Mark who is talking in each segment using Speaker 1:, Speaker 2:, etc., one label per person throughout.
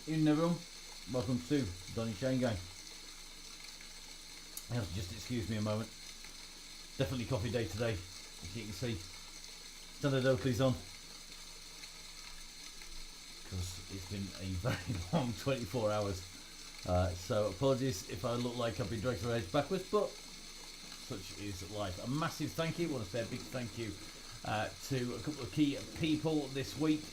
Speaker 1: Evening everyone, welcome to DONNYCHAINGANG. Just excuse me a moment. Definitely coffee day today, as you can see. Standard Oakley's on, because it's been a very long 24 hours. So apologies if I look like I've been dragged through edge backwards, but such is life. A massive thank you, I want to say a big thank you to a couple of key people this week.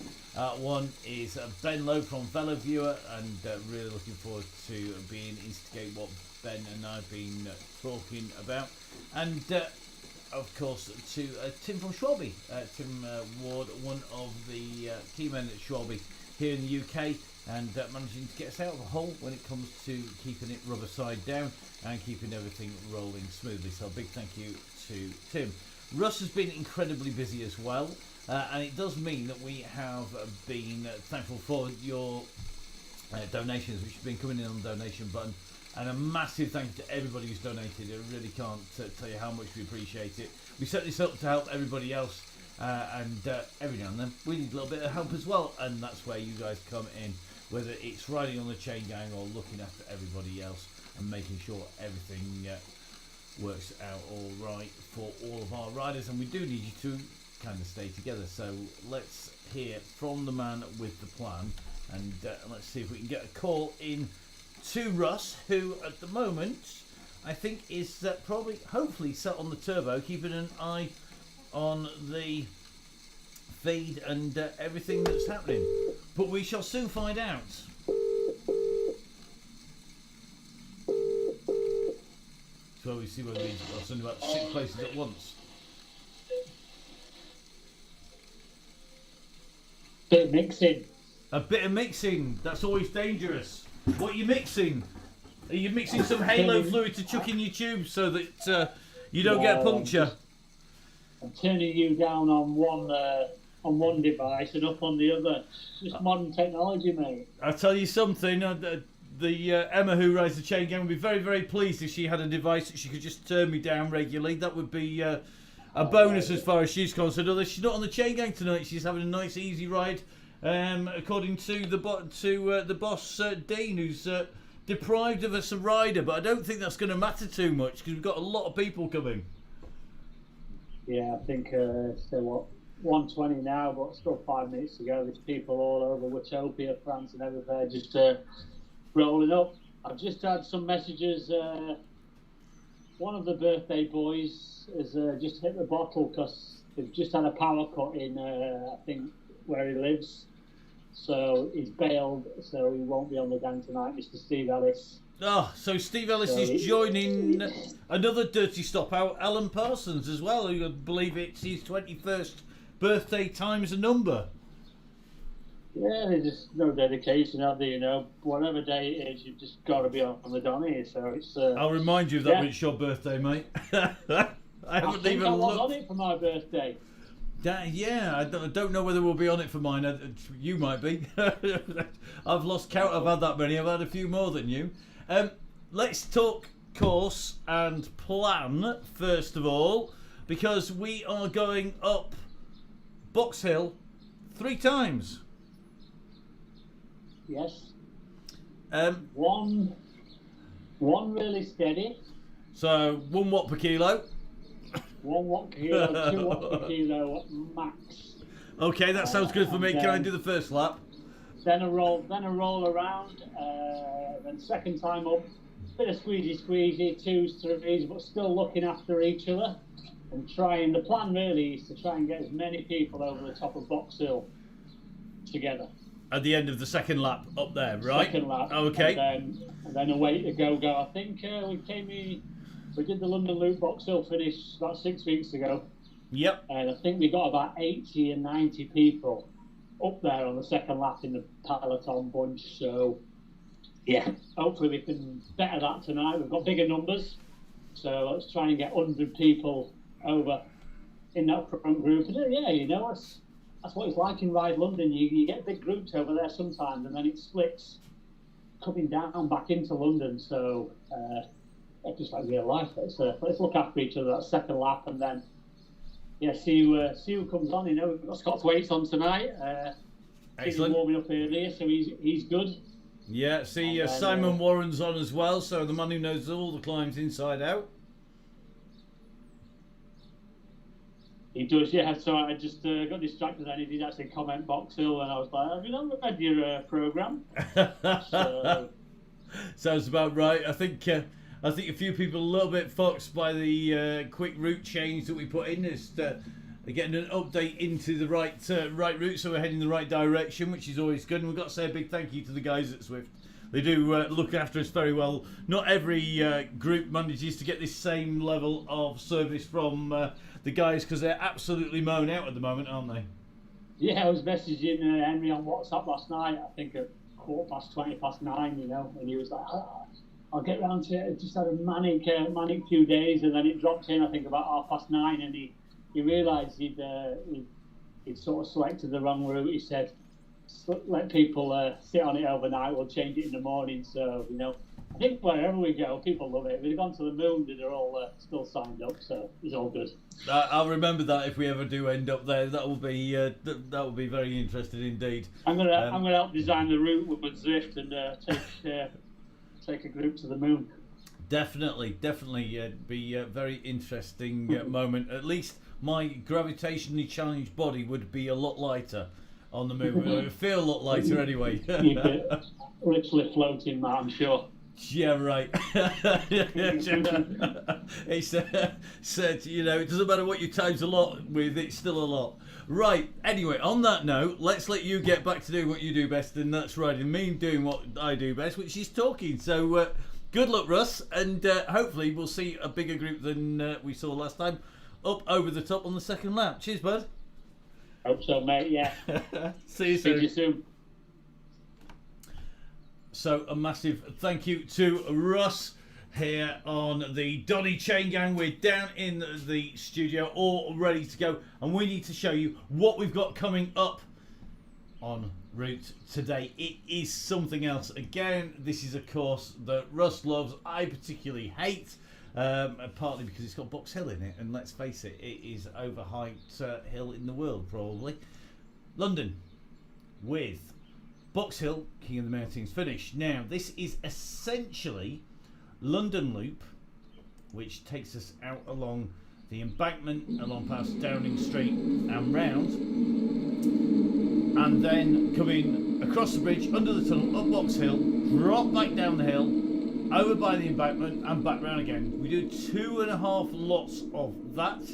Speaker 1: One is Ben Lowe from Fellow Viewer, and really looking forward to being instigate what Ben and I have been talking about. And of course to Tim from Schwalbe, Tim Ward, one of the key men at Schwalbe here in the UK, and managing to get us out of the hole when it comes to keeping it rubber side down and keeping everything rolling smoothly. So a big thank you to Tim. Russ has been incredibly busy as well, and it does mean that we have been thankful for your donations, which have been coming in on the donation button, and a massive thank you to everybody who's donated. I really can't tell you how much we appreciate it. We set this up to help everybody else, and every now and then we need a little bit of help as well, and that's where you guys come in, whether it's riding on the chain gang or looking after everybody else and making sure everything works out all right for all of our riders. And we do need you to kind of stay together, so let's hear from the man with the plan, and let's see if we can get a call in to Russ, who at the moment I think is probably hopefully sat on the turbo keeping an eye on the feed and everything that's happening, but we shall soon find out. So we see whether he's sending about 6 places at once.
Speaker 2: Bit of mixing.
Speaker 1: A bit of mixing, that's always dangerous. What are you mixing? Are you mixing some halo fluid to chuck in your tube so that you don't get a puncture?
Speaker 2: I'm turning you down on one device and up on the other. It's just modern technology, mate.
Speaker 1: I'll tell you something. Emma, who rides the chain gang, would be very, very pleased if she had a device that she could just turn me down regularly. That would be a bonus as far as she's concerned. Although she's not on the chain gang tonight, she's having a nice, easy ride, according to the boss Dean, who's deprived of us a rider. But I don't think that's going to matter too much because we've got a lot of people coming.
Speaker 2: Yeah, I think so. What 1:20 now, but still 5 minutes to go. There's people all over Watopia, France, and everywhere just rolling up. I've just had some messages. One of the birthday boys has just hit the bottle because they've just had a power cut in, I think, where he lives. So he's bailed, so he won't be on the gang tonight, Mr. Steve Ellis.
Speaker 1: Oh, so Steve Ellis is joining another dirty stop out, Alan Parsons, as well. I believe it's his 21st birthday times a number.
Speaker 2: Yeah, there's just no dedication, have they? You know, whatever day it is, you've just got to be on the Donny. So it's.
Speaker 1: I'll remind you of that when it's your birthday, mate. I haven't even
Speaker 2: I was
Speaker 1: looked.
Speaker 2: on it for my birthday.
Speaker 1: Yeah, I don't know whether we'll be on it for mine. You might be. I've lost count. I've had that many. I've had a few more than you. Let's talk course and plan first of all, because we are going up Box Hill 3 times.
Speaker 2: Yes. One really steady.
Speaker 1: So 1 watt per kilo.
Speaker 2: 1 watt per kilo, 2 watts per kilo max.
Speaker 1: Okay, that sounds good for me. Can I do the first lap?
Speaker 2: Then a roll around. Then second time up, bit of squeezy, 2s, 3s, but still looking after each other and trying. The plan really is to try and get as many people over the top of Box Hill together.
Speaker 1: At the end of the second lap up there, right?
Speaker 2: Second lap.
Speaker 1: Oh, okay.
Speaker 2: And then away to go. I think we did the London Loop Box Hill finish about 6 weeks ago.
Speaker 1: Yep.
Speaker 2: And I think we got about 80 and 90 people up there on the second lap in the peloton bunch. So, yeah, hopefully we can better that tonight. We've got bigger numbers. So let's try and get 100 people over in that front group. And yeah, you know, that's what it's like in Ride London. You get big groups over there sometimes, and then it splits coming down back into London. So just like real life. Let's look after each other that second lap, and then see who comes on. You know, we've got Scott Thwaites on tonight. He's warming up earlier, so he's good.
Speaker 1: Yeah, see,
Speaker 2: And then,
Speaker 1: Simon Warren's on as well, so the man who knows all the climbs inside out.
Speaker 2: He does, yeah. So I just got distracted then. He did actually comment Box Hill, and I was like, have you not read your programme? So,
Speaker 1: sounds about right. I think a few people a little bit foxed by the quick route change that we put in. Is getting an update into the right route, so we're heading the right direction, which is always good. And we've got to say a big thank you to the guys at Swift. They do look after us very well. Not every group manages to get this same level of service from the guys, because they're absolutely mown out at the moment, aren't they?
Speaker 2: yeah, I was messaging Henry on WhatsApp last night, I think at 9:15, you know, and he was like, I'll get round to it. I just had a manic few days, and then it dropped in, I think, about 9:30, and he realised he'd sort of selected the wrong route. He said, let people sit on it overnight, we'll change it in the morning. So, you know, I think wherever we go, people love it. We've gone to the moon, they're all still signed up, so it's all good.
Speaker 1: I'll remember that if we ever do end up there. That will be very interesting indeed.
Speaker 2: I'm gonna help design the route with Zwift and take a group to the moon. Definitely,
Speaker 1: be a very interesting moment. At least my gravitationally challenged body would be a lot lighter on the moon. It would feel a lot lighter anyway.
Speaker 2: You'd be literally floating, Matt, I'm sure.
Speaker 1: Yeah, right. It's said, you know, it doesn't matter what you times a lot with, it's still a lot. Right, anyway, on that note, let's let you get back to doing what you do best, and that's riding. Me doing what I do best, which is talking. So good luck, Russ, and hopefully we'll see a bigger group than we saw last time up over the top on the second lap. Cheers, bud.
Speaker 2: Hope so, mate, yeah.
Speaker 1: See you
Speaker 2: See you soon.
Speaker 1: So a massive thank you to Russ here on the Donny Chain Gang. We're down in the studio, all ready to go, and we need to show you what we've got coming up on route today. It is something else. Again, this is a course that Russ loves. I particularly hate, partly because it's got Box Hill in it, and let's face it, it is overhyped hill in the world, probably. London with Box Hill, King of the Mountains finish. Now, this is essentially London Loop, which takes us out along the embankment, along past Downing Street and round, and then coming across the bridge, under the tunnel, up Box Hill, drop back down the hill, over by the embankment, and back round again. We do 2.5 lots of that,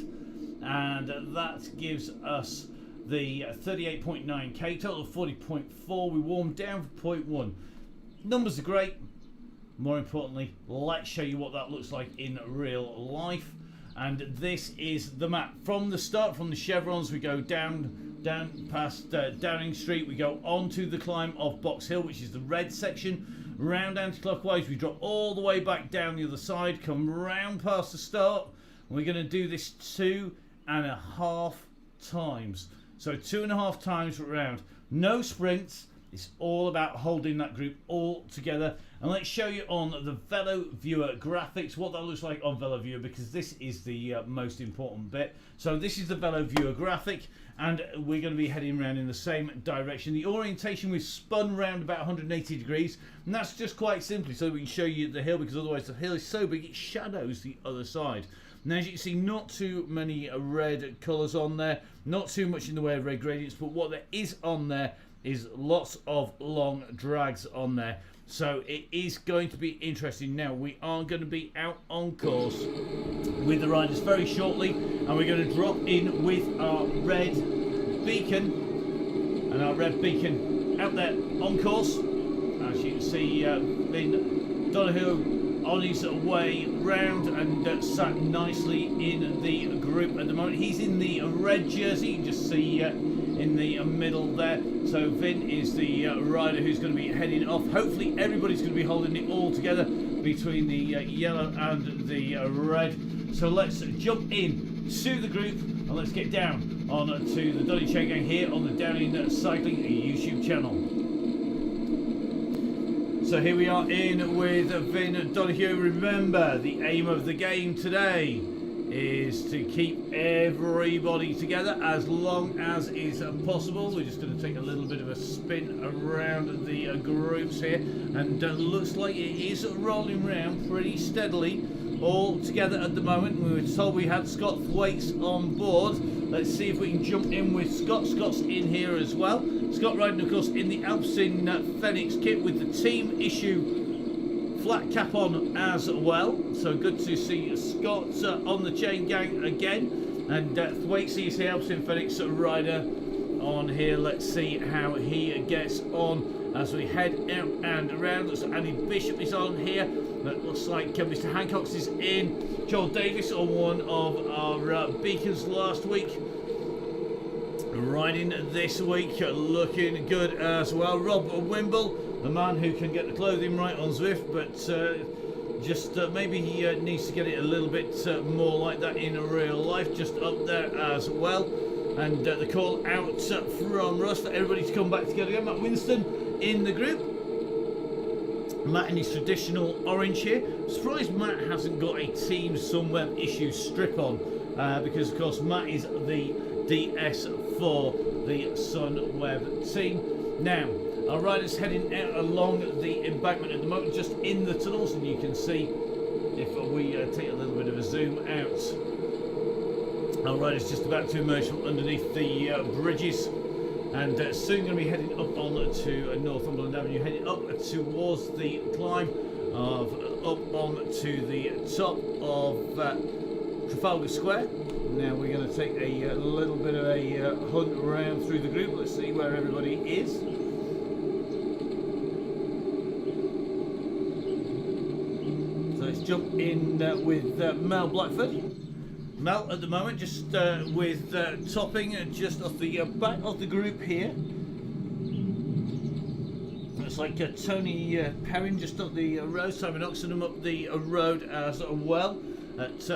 Speaker 1: and that gives us the 38.9k, total of 40.4. We warmed down for 0.1. Numbers are great. More importantly, let's show you what that looks like in real life. And this is the map. From the start, from the chevrons, we go down past Downing Street. We go onto the climb of Box Hill, which is the red section. Round anti-clockwise, we drop all the way back down the other side, come round past the start. And we're going to do this 2.5 times. So 2.5 times round. No sprints. It's all about holding that group all together. And let's show you on the Velo Viewer graphics what that looks like on Velo Viewer, because this is the most important bit. So this is the Velo Viewer graphic, and we're going to be heading around in the same direction. The orientation, we've spun round about 180 degrees, and that's just quite simply so we can show you the hill, because otherwise the hill is so big it shadows the other side. Now, as you can see, not too many red colours on there, not too much in the way of red gradients, but what there is on there is lots of long drags on there. So it is going to be interesting. Now, we are going to be out on course with the riders very shortly, and we're going to drop in with our red beacon, and our red beacon out there on course. As you can see, Vin Donoghue on his way round and sat nicely in the group at the moment. He's in the red jersey, you can just see in the middle there. So Vin is the rider who's going to be heading off. Hopefully everybody's going to be holding it all together between the yellow and the red. So let's jump in to the group and let's get down on to the Donny Chain Gang here on the Downing Cycling YouTube channel. So here we are in with Vin Donoghue. Remember, the aim of the game today is to keep everybody together as long as is possible. We're just going to take a little bit of a spin around the groups here, and looks like it is rolling around pretty steadily all together at the moment. We were told we had Scott Thwaites on board. Let's see if we can jump in with Scott. Scott's in here as well. Scott riding, of course, in the Alpecin Phoenix kit with the team issue flat cap on as well. So good to see Scott on the chain gang again. And Thwaites is here, Alpecin Phoenix rider on here. Let's see how he gets on as we head out and around. Looks like Andy Bishop is on here. That looks like Mr. Hancock's is in. Joel Davis on one of our beacons last week, riding this week, looking good as well. Rob Wimble, the man who can get the clothing right on Zwift, but just maybe he needs to get it a little bit more like that in real life, just up there as well. And the call out from Russ for everybody to come back together again. Matt Winston in the group. Matt in his traditional orange here. Surprised Matt hasn't got a Team Sunweb issue strip on, because of course Matt is the DS for the Sunweb team. Now, our riders heading out along the embankment at the moment, just in the tunnels, and you can see, if we take a little bit of a zoom out, our riders just about to emerge from underneath the bridges, and soon going to be heading up on to Northumberland Avenue, heading up towards the climb of up on to the top of Trafalgar Square. Now we're going to take a little bit of a hunt around through the group. Let's see where everybody is. So let's jump in with Mel Blackford. Mel at the moment just with topping just off the back of the group here. Looks like Tony Perrin just up the road, Simon Oxenham up the road as well. At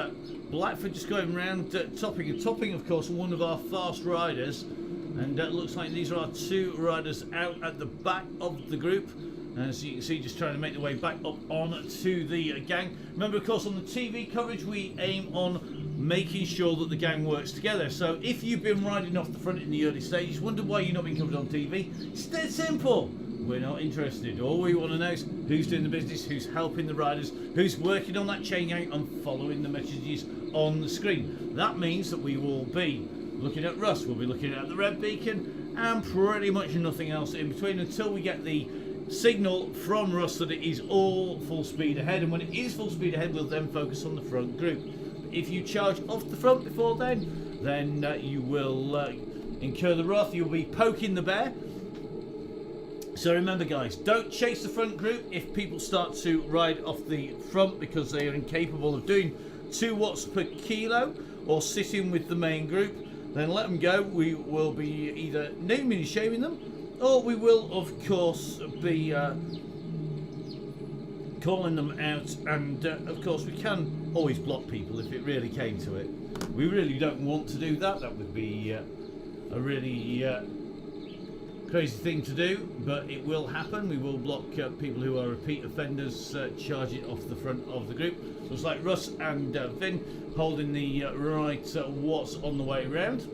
Speaker 1: Blackford just going around topping, and topping of course one of our fast riders, and looks like these are our two riders out at the back of the group, as you can see, just trying to make their way back up on to the gang. Remember of course on the TV coverage we aim on making sure that the gang works together. So if you've been riding off the front in the early stages, wonder why you're not being covered on TV, it's dead simple. We're not interested. All we want to know is who's doing the business, who's helping the riders, who's working on that chain gang and following the messages on the screen. That means that we will be looking at Russ, we'll be looking at the red beacon, and pretty much nothing else in between until we get the signal from Russ that it is all full speed ahead. And when it is full speed ahead, we'll then focus on the front group. If you charge off the front before then you will incur the wrath. You'll be poking the bear. So remember guys, don't chase the front group if people start to ride off the front because they are incapable of doing 2 watts per kilo or sitting with the main group. Then let them go. We will be either naming and shaming them, or we will of course be calling them out, and of course we can always block people if it really came to it. We really don't want to do that. That would be a really crazy thing to do, but it will happen. We will block people who are repeat offenders charging off the front of the group. So it's like Russ and Vin holding the right watts on the way round.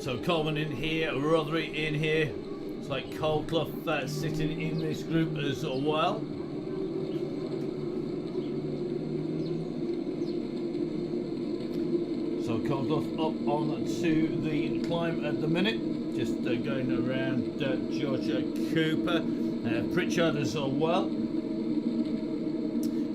Speaker 1: So Coleman in here, Rothery in here. It's like Coldclough sitting in this group as well. So Coldclough up on to the climb at the minute. Just going around George Cooper, Pritchard as well.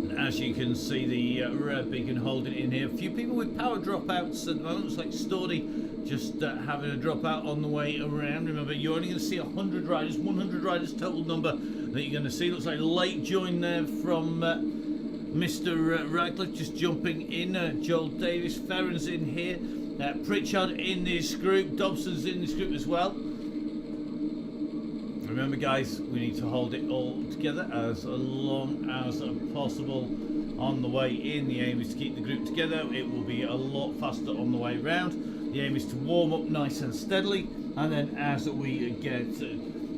Speaker 1: And as you can see, the red beacon holding in here. A few people with power dropouts at the moment. It's like Stordy just having a dropout on the way around. Remember, you're only going to see 100 riders, 100 riders total number that you're going to see. Looks like a late join there from Mr. Radcliffe just jumping in. Joel Davis, Ferran's in here. Pritchard in this group. Dobson's in this group as well. Remember guys, we need to hold it all together as long as possible on the way in. The aim is to keep the group together. It will be a lot faster on the way round. The aim is to warm up nice and steadily, and then as we get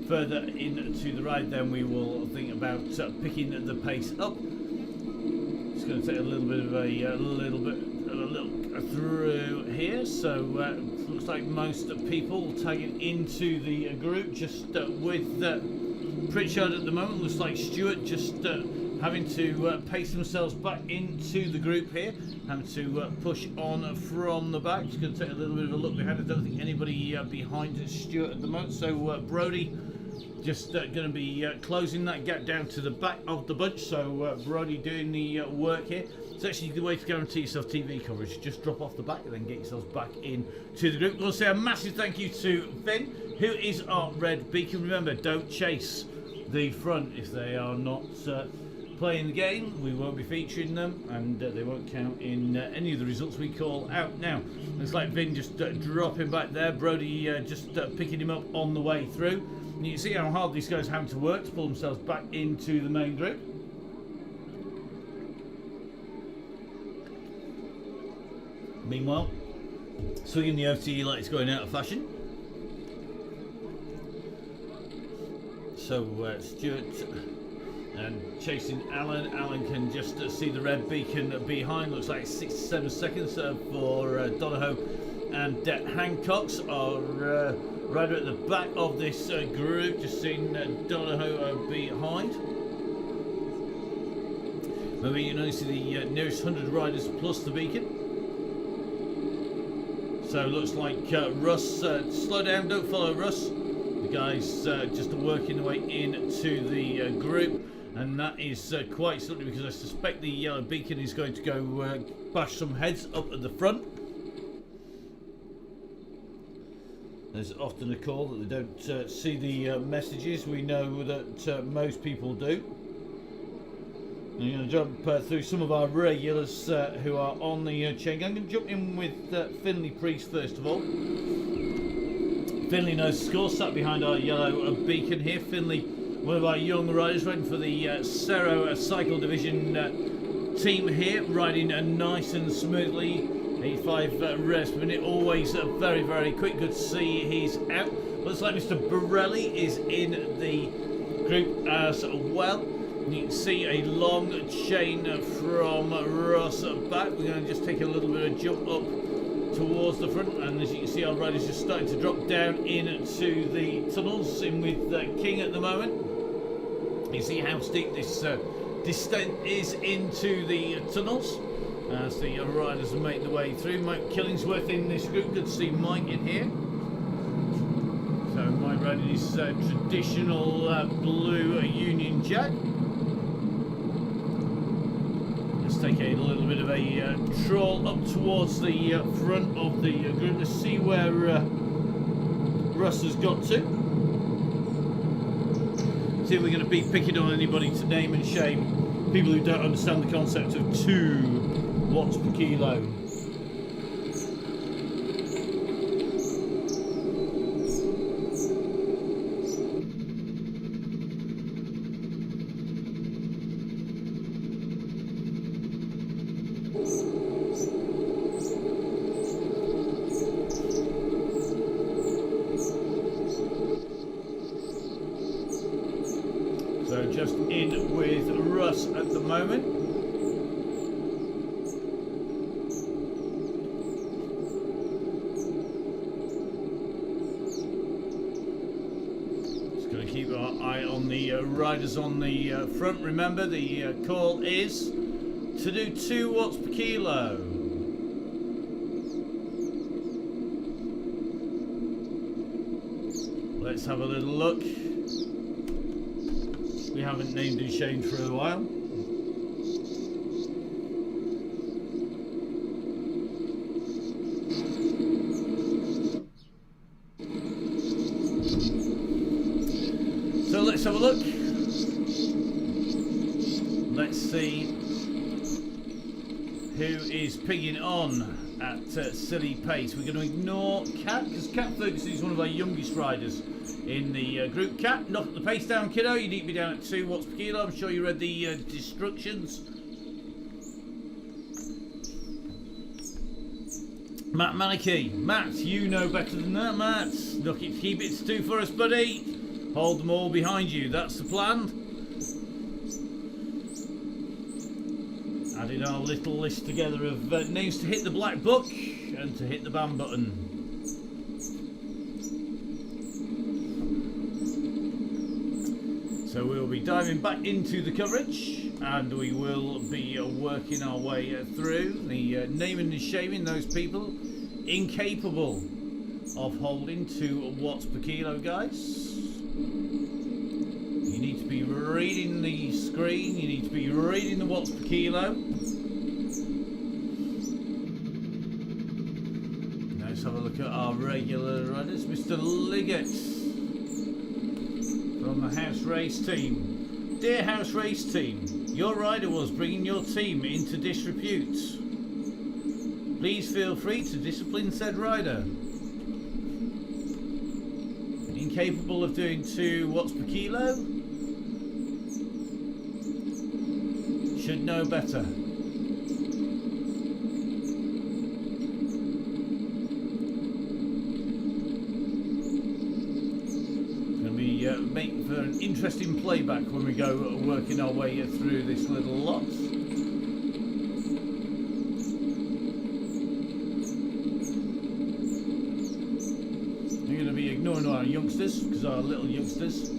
Speaker 1: further into the ride, then we will think about picking the pace up. It's going to take a little bit of a look through here. So looks like most people tagging into the group, just with Pritchard at the moment. Looks like Stuart just having to pace themselves back into the group here, having to push on from the back. Just going to take a little bit of a look behind. I don't think anybody behind Stuart at the moment. So Brody just going to be closing that gap down to the back of the bunch. So Brody doing the work here. It's actually the way to guarantee yourself TV coverage. Just drop off the back and then get yourselves back into the group. I want to say a massive thank you to Finn, who is our red beacon. Remember, don't chase the front if they are not playing the game. We won't be featuring them, and they won't count in any of the results we call out. Now, looks like Vin just dropping back there. Brody just picking him up on the way through. And you can see how hard these guys are having to work to pull themselves back into the main group. Meanwhile, swinging the OTE like it's going out of fashion. So Stuart and chasing Alan. Alan can just see the red beacon behind. Looks like 6 to 7 seconds for Donahoe and Hancock's are right at the back of this group. Just seeing Donahoe behind. Maybe you know, see the nearest 100 riders plus the beacon. So it looks like Russ, slow down, don't follow Russ. The guys just working their way into the group, and that is quite something, because I suspect the yellow beacon is going to go bash some heads up at the front. There's often a call that they don't see the messages. We know that most people do. I'm going to jump through some of our regulars who are on the chain gang. I'm going to jump in with Finley Priest first of all. Finley knows the score, sat behind our yellow beacon here. Finley, one of our young riders, riding for the Cerro Cycle Division team here, riding nice and smoothly. 85 revs per minute, always very, very quick. Good to see he's out. Looks like Mr. Borelli is in the group as well. You can see a long chain from Ross back. We're going to just take a little bit of jump up towards the front, and as you can see, our riders just starting to drop down into the tunnels. In with King at the moment. You see how steep this descent is into the tunnels as the riders are making their way through. Mike Killingsworth in this group. Good to see Mike in here. So Mike riding his traditional blue Union Jack. Take a little bit of a trawl up towards the front of the group to see where Russ has got to. See if we're going to be picking on anybody to name and shame people who don't understand the concept of 2 watts per kilo. Just in with Russ at the moment. Just going to keep our eye on the riders on the front. Remember, the call is to do 2 watts per kilo. Let's have a little look. We haven't named and shamed for a while. So let's have a look. Let's see who is pigging on at silly pace. We're going to ignore Cat, because Cat Ferguson is one of our youngest riders in the group. Cat, knock the pace down, kiddo. You need to be down at 2 watts per kilo. I'm sure you read the instructions. Matt Manicky. Matt, you know better than that, Matt. Look, keep it to 2 for us, buddy. Hold them all behind you. That's the plan. Adding our little list together of names to hit the black book and to hit the ban button. So we'll be diving back into the coverage, and we will be working our way through the naming and shaming those people incapable of holding 2 watts per kilo, guys. You need to be reading the screen, you need to be reading the watts per kilo. Now let's have a look at our regular riders. Mr. Liggett from the House Race Team. Dear House Race Team, your rider was bringing your team into disrepute. Please feel free to discipline said rider. Incapable of doing 2 watts per kilo? Should know better. Make for an interesting playback when we go working our way through this little lot. I'm going to be ignoring our youngsters because our little youngsters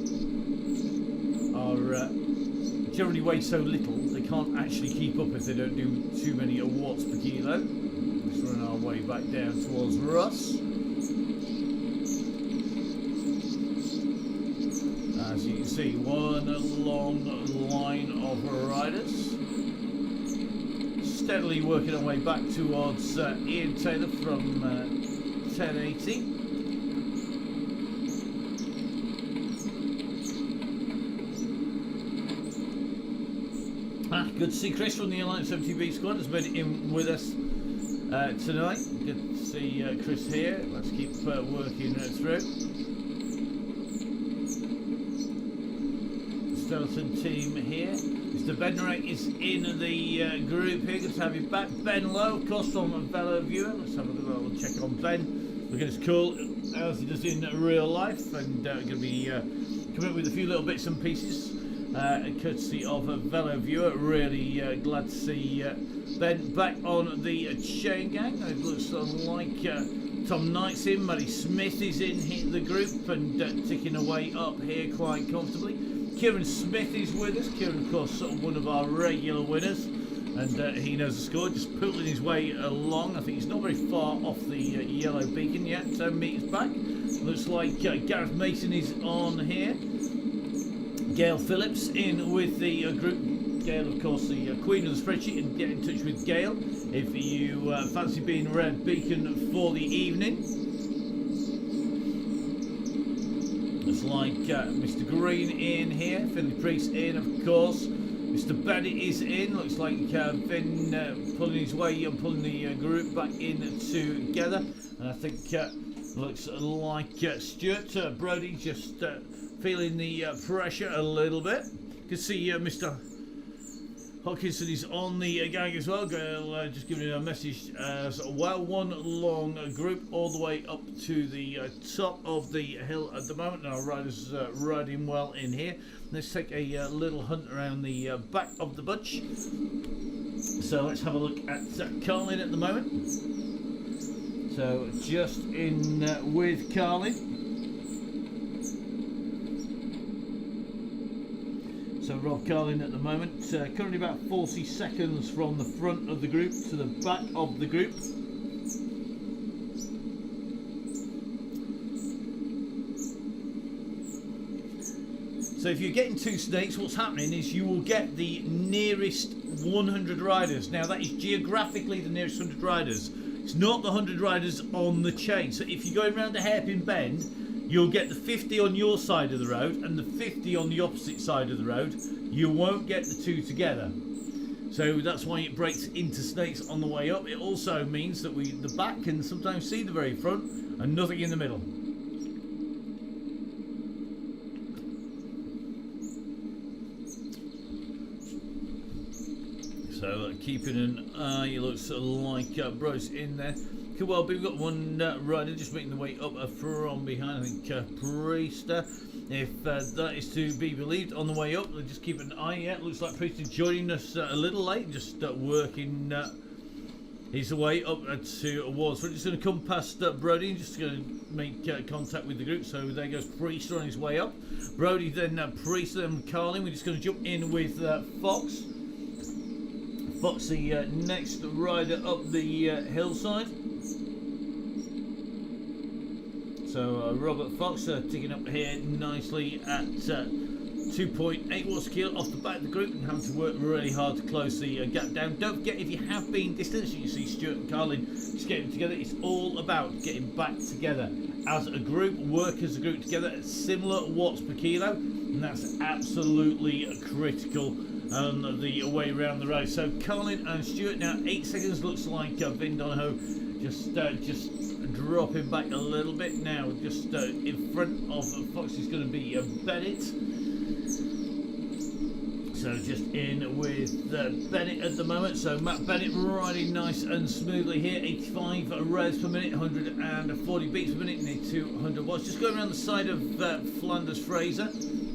Speaker 1: are generally weigh so little they can't actually keep up if they don't do too many watts per kilo. Let's run our way back down towards Russ. As you can see, one long line of riders steadily working our way back towards Ian Taylor from 1080. Good to see Chris from the Alliance 70B squad has been in with us tonight. Good to see Chris here. Let's keep working through. Skeleton team here. Mr. Bednarek is in the group here. Good to have you back. Ben Lowe, of course, from a fellow viewer. Let's have a little check on Ben. Looking as cool as he does in real life, and going to be coming up with a few little bits and pieces, courtesy of a fellow viewer. Really glad to see Ben back on the chain gang. It looks like Tom Knight's in. Matty Smith is in the group and ticking away up here quite comfortably. Kieran Smith is with us. Kieran, of course, one of our regular winners, and he knows the score, just pulling his way along. I think he's not very far off the yellow beacon yet. 10 metres back. Looks like Gareth Mason is on here. Gail Phillips in with the group. Gail, of course, the queen of the spreadsheet, and get in touch with Gail if you fancy being red beacon for the evening. Looks like Mr. Green in here, Finley Priest in, of course. Mr. Bennett is in. Looks like Finn pulling his way and pulling the group back in together. And I think looks like Stuart Brody just feeling the pressure a little bit. You can see Mr. Hodkinson is on the gang as well. Just giving a message as well. One long group all the way up to the top of the hill at the moment. Our riders riding well in here. Let's take a little hunt around the back of the bunch. So let's have a look at Carlin at the moment. So just in with Carlin. So Rob Carlin at the moment, currently about 40 seconds from the front of the group to the back of the group. So if you're getting 2 snakes, what's happening is you will get the nearest 100 riders. Now that is geographically the nearest 100 riders. It's not the 100 riders on the chain. So if you're going around a hairpin bend, you'll get the 50 on your side of the road and the 50 on the opposite side of the road. You won't get the 2 together. So that's why it breaks into snakes on the way up. It also means that the back can sometimes see the very front and nothing in the middle. So keeping an eye, it looks like Bruce in there. could well be. We've got one rider just making the way up from behind, I think Priest. If that is to be believed, on the way up, they'll just keep an eye out. Looks like Priest is joining us a little late, just working his way up towards. We're just going to come past Brody, just going to make contact with the group. So there goes Priest on his way up. Brody, then Priest, then Carlin. We're just going to jump in with Fox. Fox, the next rider up the hillside. So Robert Fox ticking up here nicely at 2.8 watts kilo off the back of the group, and having to work really hard to close the gap down. Don't forget, if you have been distanced, you see Stuart and Carlin just getting together. It's all about getting back together as a group, work as a group together at similar watts per kilo, and that's absolutely critical on the way around the road. So Carlin and Stuart now 8 seconds. Looks like Vin Donahoe just dropping back a little bit now. Just in front of Fox is going to be Bennett. So just in with Bennett at the moment. So Matt Bennett riding nice and smoothly here. 85 revs per minute, 140 beats per minute, near 200 watts. Just going around the side of Flanders Fraser.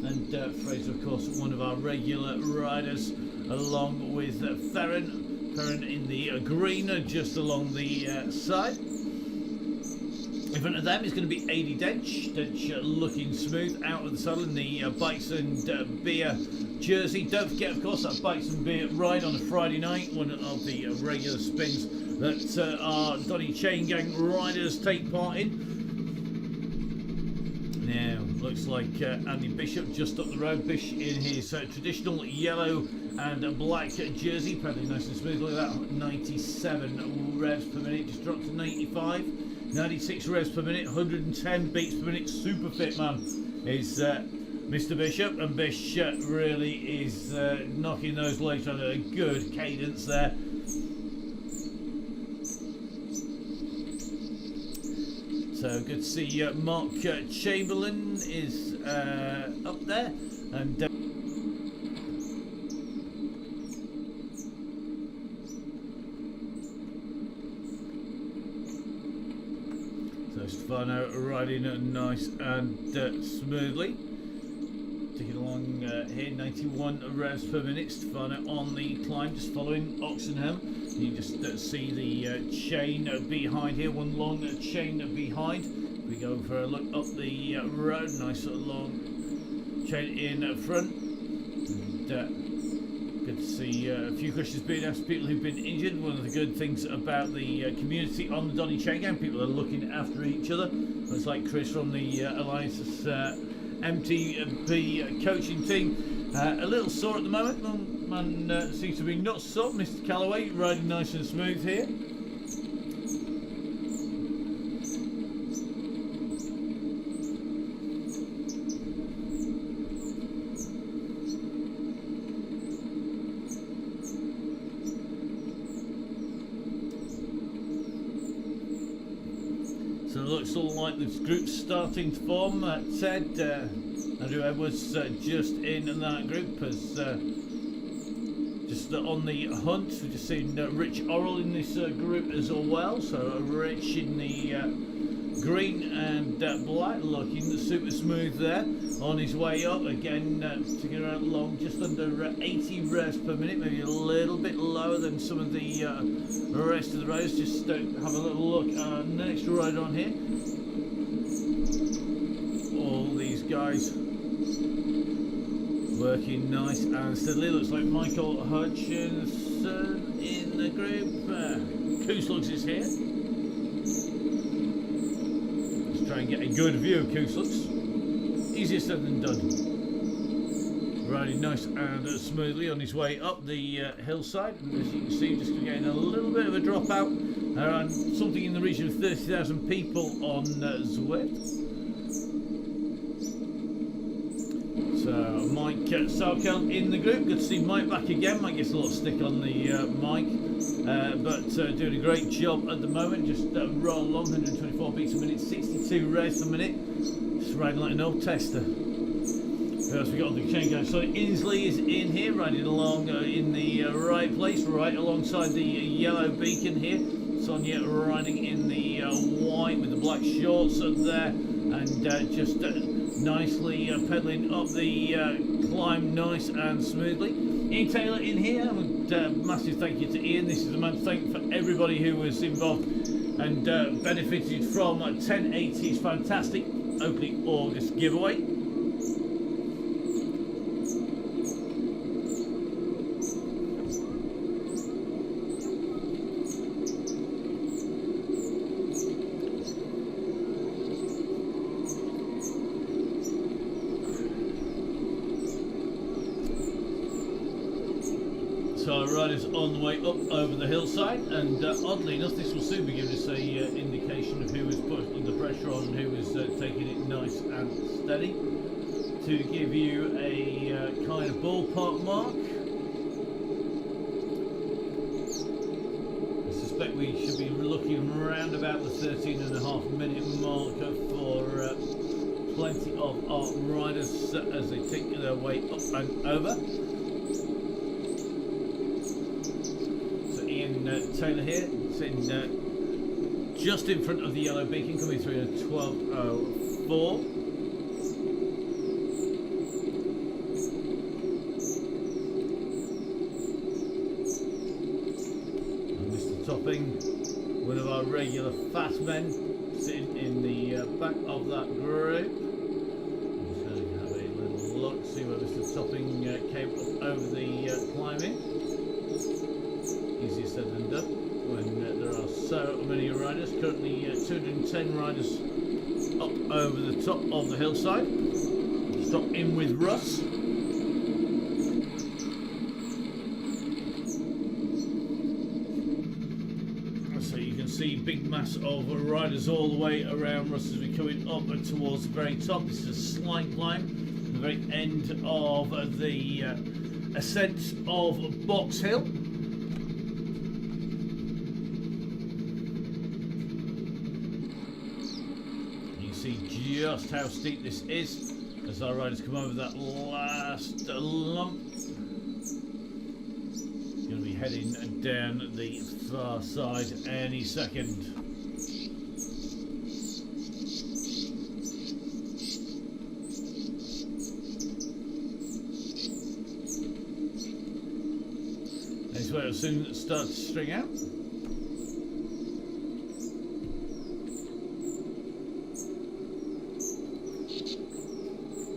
Speaker 1: And Fraser, of course, one of our regular riders, along with Ferren. Ferren in the green, just along the side. In front of them is going to be AD Dench. Dench looking smooth out of the saddle in the Bikes and Beer jersey. Don't forget, of course, that Bikes and Beer ride on a Friday night, one of the regular spins that our Donnychaingang riders take part in. Now, looks like Andy Bishop just up the road. Bish in his traditional yellow and black jersey, paddling nice and smoothly. That 97 revs per minute, just dropped to 95. 96 revs per minute, 110 beats per minute. Super fit man is Mr. Bishop, and Bish really is knocking those legs on a good cadence there. So good to see Mark Chamberlain is up there, and Stefano riding nice and smoothly. Ticking along here, 91 revs per minute. Stefano on the climb, just following Oxenham. You just see the chain behind here, one long chain behind. We go for a look up the road, nice long chain in front. And, good to see a few questions being asked, people who've been injured. One of the good things about the community on the Donnychaingang, people are looking after each other. Looks like Chris from the Alliance's MTB coaching team. A little sore at the moment. Man seems to be not sore. Mr. Callaway riding nice and smooth here. So it looks all like this group's starting to form. Ted, Andrew Edwards just in that group as just on the hunt. We've just seen Rich Orrell in this group as well. So Rich in the green and black, looking super smooth there. On his way up again, taking around along just under 80 revs per minute, maybe a little bit lower than some of the rest of the rows. Just have a little look at the next rider on here. All these guys working nice and steadily. Looks like Michael Hutchinson in the group. Kooslugs is here. Let's try and get a good view of Kooslugs. Easier said than done. Riding nice and smoothly on his way up the hillside, and as you can see, just getting a little bit of a dropout, around something in the region of 30,000 people on Zwift. So Mike Sarkel in the group. Good to see Mike back again. Mike gets a lot of stick on the mic, but doing a great job at the moment. Just roll along, 124 beats a minute, 62 revs a minute. Just riding like an old tester. Who else we got on the chain going? So Inslee is in here, riding along in the right place, right alongside the yellow beacon here. Sonia riding in the white with the black shorts up there, and just nicely pedalling up the climb nice and smoothly. Ian Taylor in here, and massive thank you to Ian. This is a man to thank for everybody who was involved and benefited from 1080's fantastic opening August giveaway. So our rider's on the way up over the hillside, and oddly enough this will soon be giving us a indication of who is putting the pressure on and who is taking it nice and steady, to give you a kind of ballpark mark. I suspect we should be looking around about the 13.5-minute mark for plenty of our riders as they take their way up and over. Taylor here, sitting just in front of the yellow beacon, coming through at 12:04. And Mr. Topping, one of our regular fast men, sitting in the back of that group. I'm just going to have a little look, see where Mr. Topping came up over the climbing. Easier said than done when there are so many riders. Currently 210 riders up over the top of the hillside. Stop in with Russ. So you can see big mass of riders all the way around Russ as we're coming up towards the very top. This is a slight climb, the very end of the ascent of Box Hill. See just how steep this is as our riders come over that last lump. Going to be heading down the far side any second. This way it'll soon start to string out.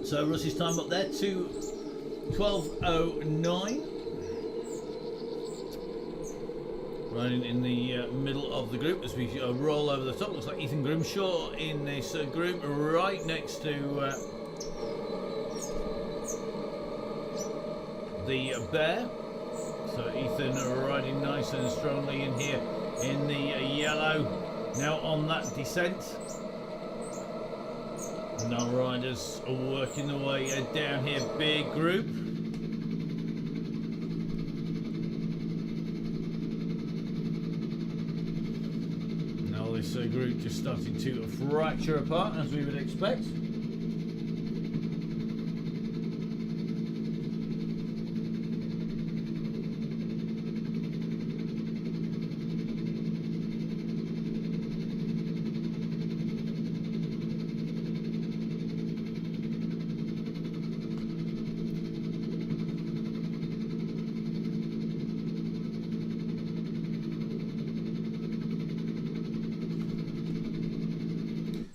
Speaker 1: So Russ's time up there to 12:09. Riding in the middle of the group as we roll over the top. Looks like Ethan Grimshaw in this group, right next to the bear. So Ethan riding nice and strongly in here in the yellow. Now on that descent. And our riders are working their way down here, big group. Now this group just starting to fracture apart as we would expect.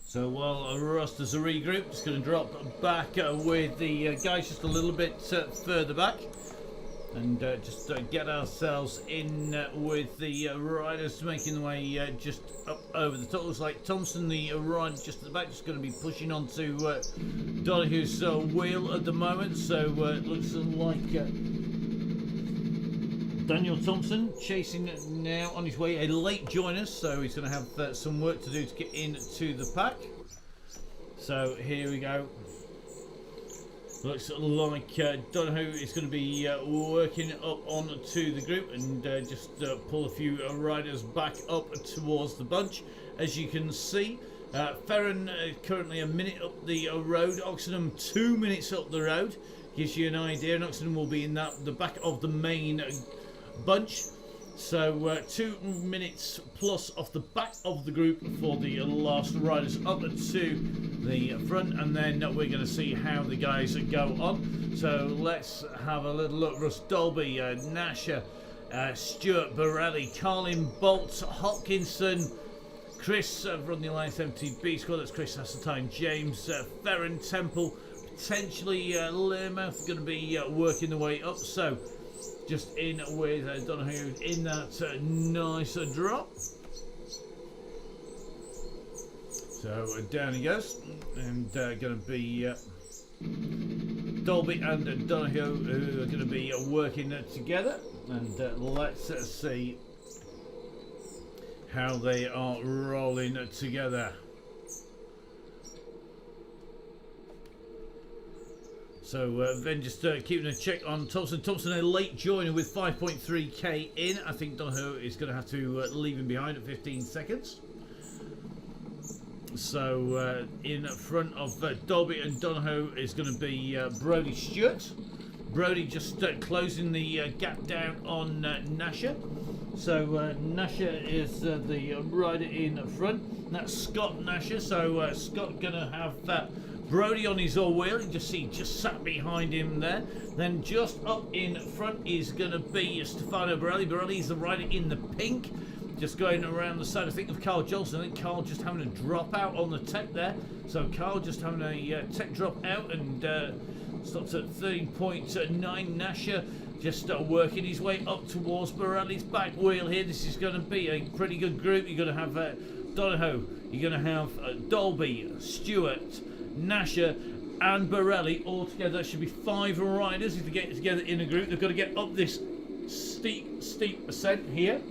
Speaker 1: So while Russ does a regroup, just going to drop back with the guys just a little bit further back, and just get ourselves in with the riders making their way just up over the top. Looks like Thompson, the rider just at the back, just going to be pushing onto Donnychu's wheel at the moment. So it looks like Daniel Thompson chasing now on his way, a late joiner, so he's going to have some work to do to get into the pack. So here we go. Looks like Donnychu is going to be working up onto the group and just pull a few riders back up towards the bunch. As you can see, Ferron currently a minute up the road, Oxenham 2 minutes up the road. Gives you an idea, and Oxenham will be in the back of the main bunch. So 2 minutes plus off the back of the group for the last riders up to the front, and then we're going to see how the guys go on. So let's have a little look. Russ Dolby, Nasher, Stuart Borelli, Colin Bolt, Hopkinson, Chris from the Alliance MTB squad, that's Chris Hasseltine, James, Ferren, Temple, potentially Learmouth going to be working the way up. So just in with Donahue in that nice drop. So down he goes, and going to be Dolby and Donahue who are going to be working together, and let's see how they are rolling together. So then just keeping a check on Thompson. Thompson a late joiner with 5.3k in. I think Donahue is going to have to leave him behind at 15 seconds. So in front of Dolby and Donahue is going to be Brodie Stewart. Brodie just closing the gap down on Nasher. So Nasher is the rider in front. That's Scott Nasher. So Scott going to have Brodie on his old wheel. You just see, just sat behind him there. Then just up in front is going to be Stefano Borelli. Borelli is the rider in the pink. Just going around the side, I think, of Carl Johnson. I think Carl just having a drop out on the tech there. So Carl just having a tech drop out, and stops at 13.9. Nasher just working his way up towards Borelli's back wheel here. This is going to be a pretty good group. You're going to have Donahue, you're going to have Dolby, Stewart, Nasher and Borelli all together. That should be 5 riders if they get together in a group. They've got to get up this steep ascent here.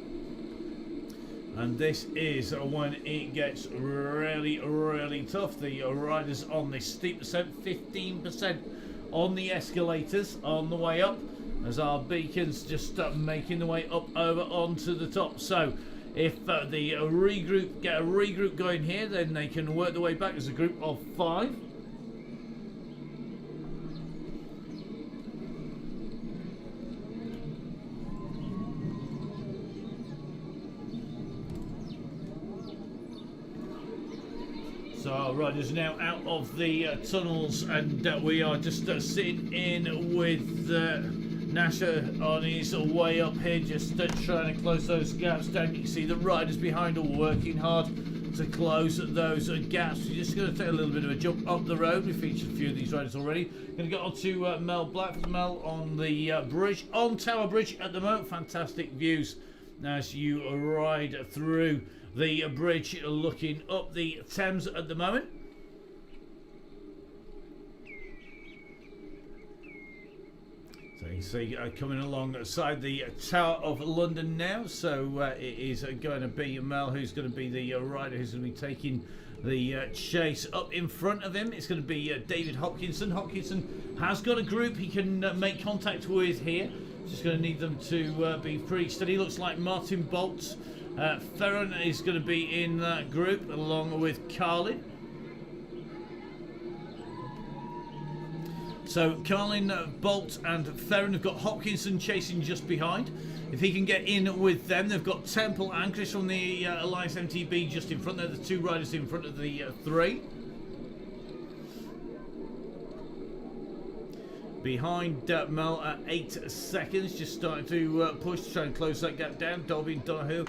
Speaker 1: And this is when it gets really tough. The riders on this steep ascent, 15% on the escalators on the way up, as our beacons just making the way up over onto the top. So if the regroup get a regroup going here, then they can work their way back as a group of 5. So our riders now out of the tunnels, and we are just sitting in with Nasher on his way up here, just trying to close those gaps down. You can see the riders behind are working hard to close those gaps. We're just going to take a little bit of a jump up the road. We featured a few of these riders already. Going to get on to Mel Black. Mel on the bridge, on Tower Bridge at the moment. Fantastic views as you ride through the bridge, looking up the Thames at the moment. So you can see coming alongside the Tower of London now. So it is going to be Mel who's going to be the rider who's going to be taking the chase. Up in front of him it's going to be David Hopkinson. Hopkinson has got a group he can make contact with here. Just going to need them to be pretty steady. Looks like Martin Bolt, Ferren is going to be in that group along with Carlin. So Carlin, Bolt and Ferren have got Hopkinson chasing just behind. If he can get in with them, they've got Temple and Chris from the Alliance MTB just in front. They're the 2 riders in front of the 3. Behind Mel at 8 seconds, just starting to push to try and close that gap down. Dolby and Donahue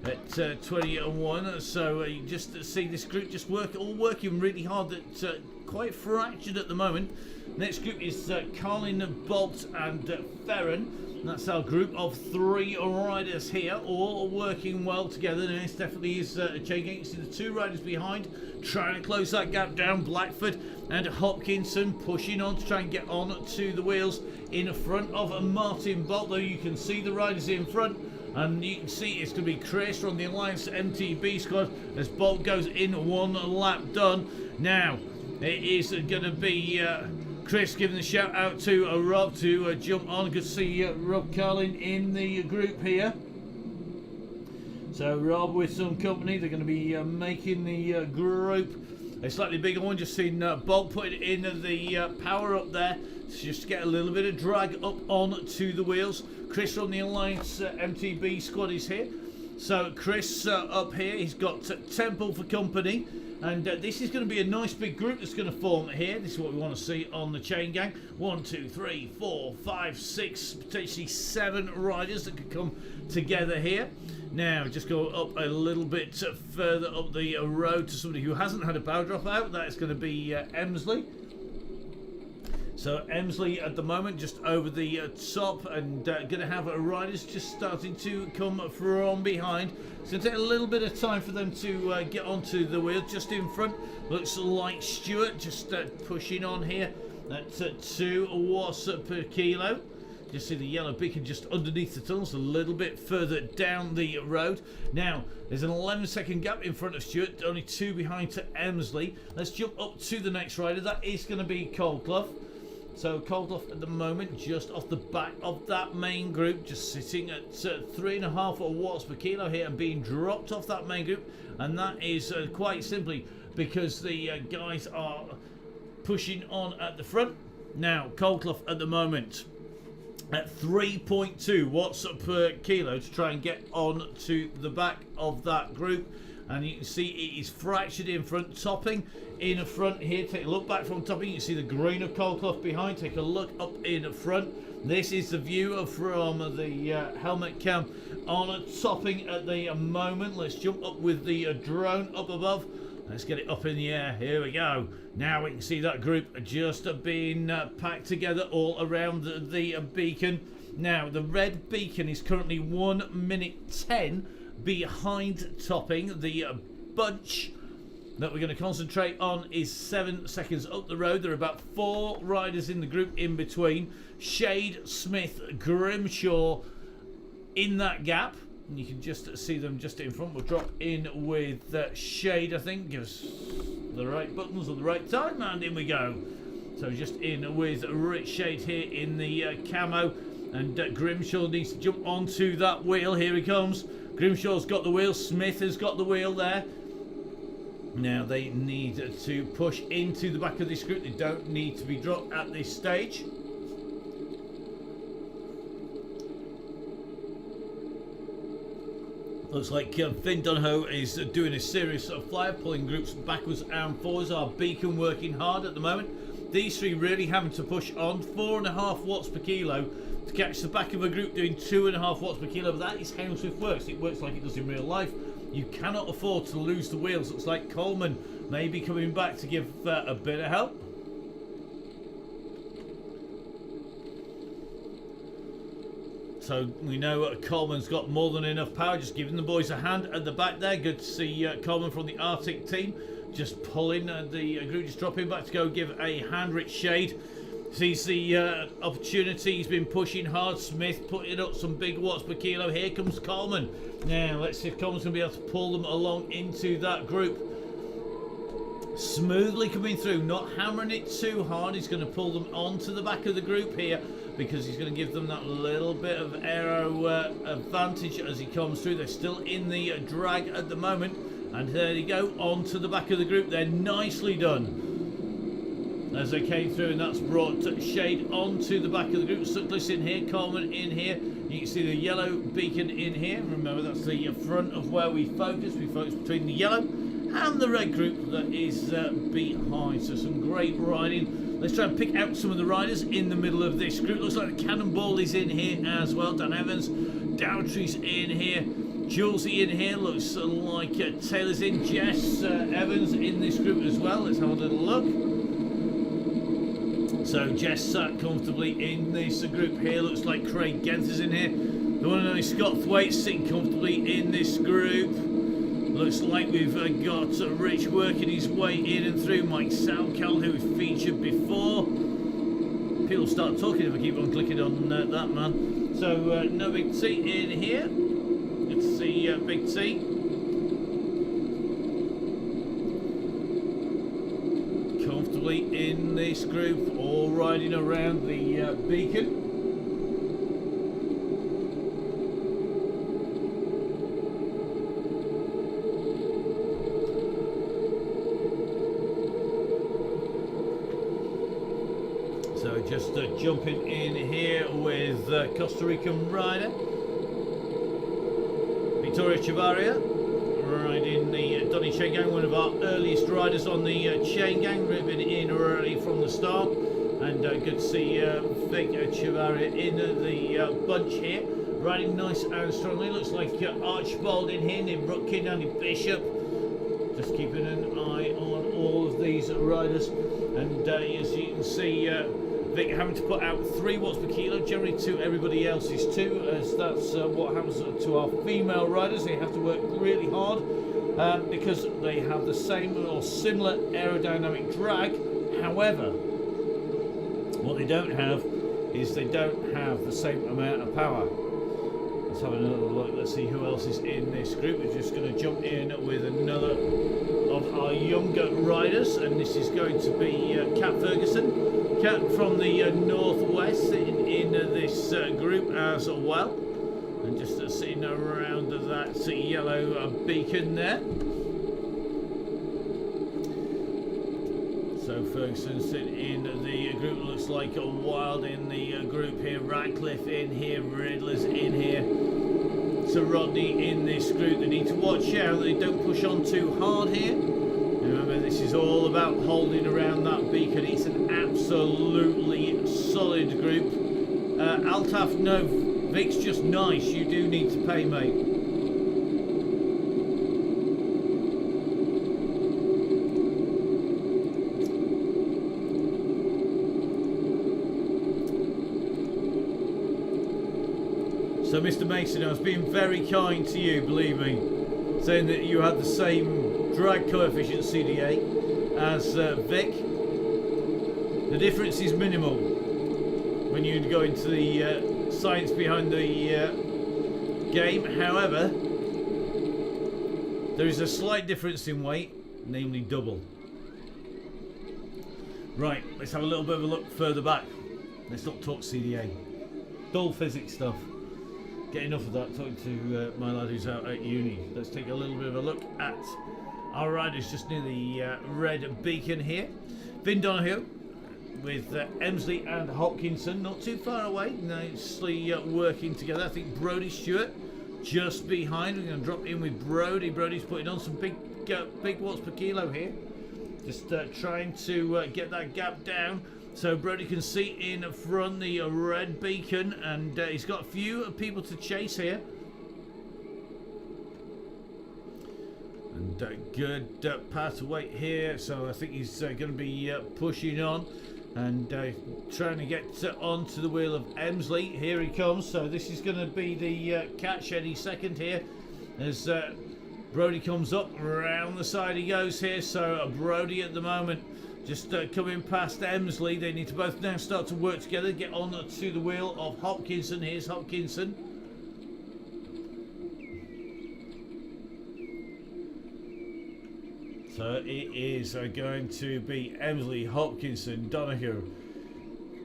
Speaker 1: at 21. So you just see this group just all working really hard. At quite fractured at the moment. Next group is Carlin, Bolt and Ferren. That's our group of 3 riders here, all working well together. And this definitely is a chain gang. You see the 2 riders behind trying to close that gap down. Blackford and Hopkinson pushing on to try and get on to the wheels in front of Martin Bolt, though you can see the riders in front. And you can see it's going to be Chris from the Alliance MTB squad as Bolt goes in 1 lap done. Now it is going to be Chris giving the shout out to Rob to jump on. Good to see Rob Carlin in the group here. So Rob with some company, they're going to be making the group a slightly bigger one. Just seen Bolt put it in the power up there to just get a little bit of drag up on to the wheels. Chris from the Alliance MTB squad is here. So Chris up here, he's got Temple for company. And this is going to be a nice big group that's going to form here. This is what we want to see on the chain gang. 1, 2, 3, 4, 5, 6, potentially 7 riders that could come together here. Now, just go up a little bit further up the road to somebody who hasn't had a power drop out. That is going to be Emsley. So Emsley at the moment just over the top, and going to have riders just starting to come from behind. It's going to take a little bit of time for them to get onto the wheel. Just in front looks like Stuart just pushing on here at 2 watts per kilo. Just see the yellow beacon just underneath the tunnels, a little bit further down the road. Now, there's an 11-second gap in front of Stuart, only 2 behind to Emsley. Let's jump up to the next rider. That is going to be Coldclough. So Coldclough at the moment just off the back of that main group, just sitting at 3.5 watts per kilo here and being dropped off that main group. And that is quite simply because the guys are pushing on at the front. Now, Coldclough at the moment at 3.2 watts per kilo to try and get on to the back of that group. And you can see it is fractured in front, topping in front here. Take a look back from topping. You can see the green of Coldclough behind. Take a look up in front. This is the view from the helmet cam on topping at the moment. Let's jump up with the drone up above. Let's get it up in the air. Here we go. Now we can see that group just being packed together all around the beacon. Now the red beacon is currently 1 minute 10 behind topping. The bunch that we're going to concentrate on is 7 seconds up the road. There are about 4 riders in the group in between. Shade, Smith, Grimshaw in that gap. And you can just see them just in front. We'll drop in with Shade, I think. Give us the right buttons at the right time, and in we go. So just in with Rich Shade here in the camo. And Grimshaw needs to jump onto that wheel. Here he comes. Grimshaw's got the wheel. Smith has got the wheel there. Now they need to push into the back of this group. They don't need to be dropped at this stage. Looks like Finn Donohoe is doing a serious flyer, pulling groups backwards and forwards. Our beacon working hard at the moment. These 3 really having to push on. 4.5 watts per kilo to catch the back of a group doing 2.5 watts per kilo. But that is how Swift works. It works like it does in real life. You cannot afford to lose the wheels. Looks like Coleman may be coming back to give a bit of help. So we know Coleman's got more than enough power, just giving the boys a hand at the back there. Good to see Coleman from the Arctic team just pulling the group, just dropping back to go give a hand. Rich Shade sees the opportunity. He's been pushing hard. Smith putting up some big watts per kilo. Here comes Coleman. Now let's see if Coleman's going to be able to pull them along into that group. Smoothly coming through, not hammering it too hard. He's going to pull them onto the back of the group here because he's going to give them that little bit of aero advantage as he comes through. They're still in the drag at the moment. And there you go, onto the back of the group. They're nicely done as they came through, and that's brought Shade onto the back of the group. Sutcliffe in here, Coleman in here. You can see the yellow beacon in here. Remember, that's the front of where we focus. We focus between the yellow and the red group that is behind. So some great riding. Let's try and pick out some of the riders in the middle of this group. Looks like the Cannonball is in here as well. Dan Evans, Dowtree's in here. Julesy in here. Looks like Taylor's in. Jess Evans in this group as well. Let's have a little look. So Jess sat comfortably in this group here. Looks like Craig Genther's in here. The one and only Scott Thwaite sitting comfortably in this group. Looks like we've got Rich working his way in and through. Mike Salcal, who we've featured before. People start talking if I keep on clicking on that man. So no Big T in here. Good to see Big T. Comfortably in this group, all riding around the beacon. So just jumping in here with Costa Rican rider Victoria Chavaria, riding the DONNYCHAINGANG, one of our earliest riders on the chain gang, ripping in early from the start. And good to see Vic Chavaria in the bunch here, riding nice and strongly. Looks like Archibald in here, Nick Rutkin, Andy Bishop. Just keeping an eye on all of these riders. And as you can see, Vic having to put out 3 watts per kilo, generally to everybody else's 2, as that's what happens to our female riders. They have to work really hard because they have the same or similar aerodynamic drag. However, what they don't have is they don't have the same amount of power. Let's have another look. Let's see who else is in this group. We're just going to jump in with another of our younger riders, and this is going to be Cat Ferguson. Cat from the northwest in this group as well, and just sitting around that yellow beacon there. So Ferguson sitting in the group. Looks like a Wild in the group here. Radcliffe in here. Riddler's in here. So Rodney in this group. They need to watch out that they don't push on too hard here. Remember, this is all about holding around that beacon. It's an absolutely solid group. Altaf, no, Vic's just nice. You do need to pay, mate. So Mr. Mason, I was being very kind to you, believe me, saying that you had the same drag coefficient CDA as Vic. The difference is minimal when you go into the science behind the game. However, there is a slight difference in weight, namely double. Right, let's have a little bit of a look further back. Let's not talk CDA. Dull physics stuff. Get enough of that talking to my lad who's out at uni. Let's take a little bit of a look at our riders just near the red beacon here. Vin Donoghue with Emsley and Hopkinson not too far away, nicely working together. I think Brody Stewart just behind. We're going to drop in with Brody. Brody's putting on some big watts per kilo here. Just trying to get that gap down. So Brody can see in front the red beacon, and he's got a few people to chase here. And good pass away here, so I think he's going to be pushing on and trying to get onto the wheel of Emsley. Here he comes, so this is going to be the catch any second here as Brody comes up, around the side he goes here. So Brody at the moment just coming past Emsley. They need to both now start to work together, get on to the wheel of Hopkinson. Here's Hopkinson. So it is going to be Emsley, Hopkinson, Donoghue.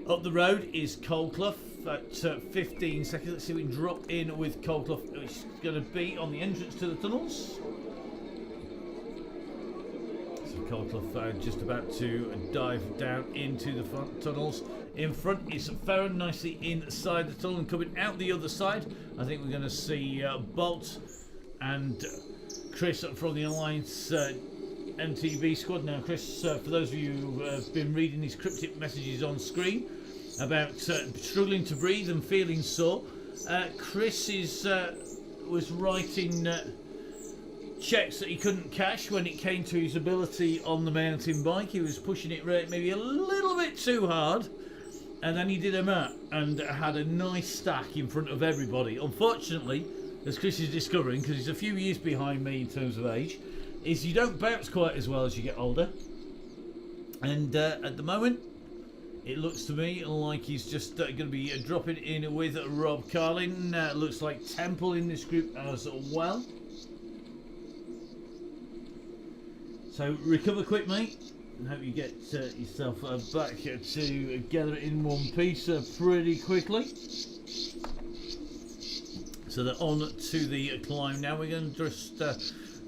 Speaker 1: Up the road is Coldclough at 15 seconds. Let's see if we can drop in with Coldclough. It's going to be on the entrance to the tunnels. Coldclough just about to dive down into the front tunnels. In front is Farron nicely inside the tunnel, and coming out the other side I think we're going to see Bolt and Chris from the Alliance MTB squad. Now Chris, for those of you who have been reading these cryptic messages on screen about struggling to breathe and feeling sore, Chris was writing checks that he couldn't cash when it came to his ability on the mountain bike. He was pushing it maybe a little bit too hard, and then he did them out and had a nice stack in front of everybody. Unfortunately, as Chris is discovering, because he's a few years behind me in terms of age, is you don't bounce quite as well as you get older. And at the moment it looks to me like he's just going to be dropping in with Rob Carlin. Looks like Temple in this group as well. So recover quick, mate, and hope you get yourself back together in one piece pretty quickly. So they're on to the climb now. We're going to just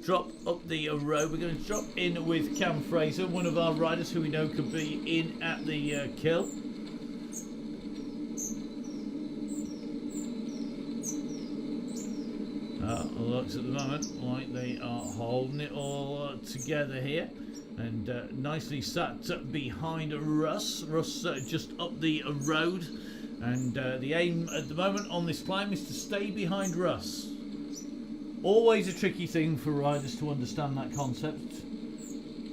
Speaker 1: drop up the road. We're going to drop in with Cam Fraser, one of our riders who we know could be in at the kill. Looks at the moment like they are holding it all together here, and nicely sat behind Russ. Russ just up the road, and the aim at the moment on this climb is to stay behind Russ. Always a tricky thing for riders to understand that concept.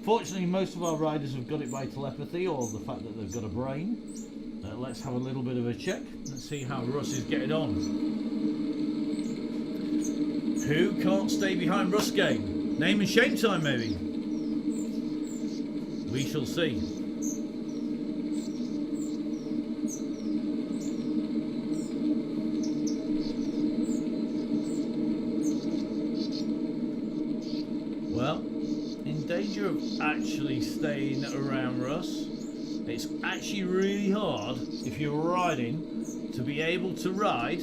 Speaker 1: Fortunately, most of our riders have got it by telepathy or the fact that they've got a brain. Let's have a little bit of a check. Let's see how Russ is getting on. Who can't stay behind Russ game? Name and shame time, maybe. We shall see. Well, in danger of actually staying around Russ. It's actually really hard if you're riding to be able to ride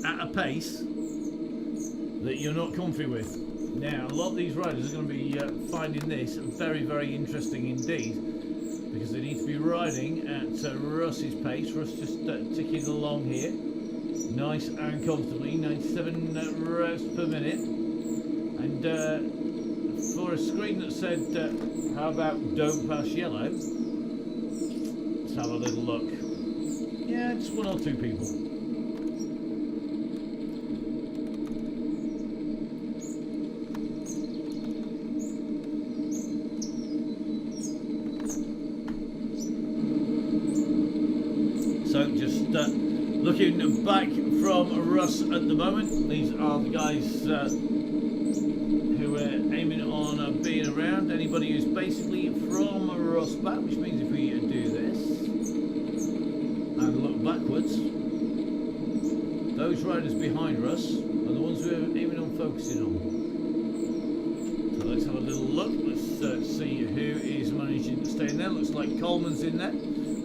Speaker 1: at a pace that you're not comfy with. Now, a lot of these riders are going to be finding this very, very interesting indeed, because they need to be riding at Russ's pace. Russ just ticking along here, nice and comfortably, 97 reps per minute, and for a screen that said how about don't pass yellow, let's have a little look. Yeah, just one or two people. So just looking back from Russ at the moment, these are the guys who are aiming on being around. Anybody who's basically from Russ back, which means if we do this and look backwards, those riders behind Russ are the ones who are aiming on focusing on. So let's have a little look. Let's see who is managing to stay in there. Looks like Coleman's in there.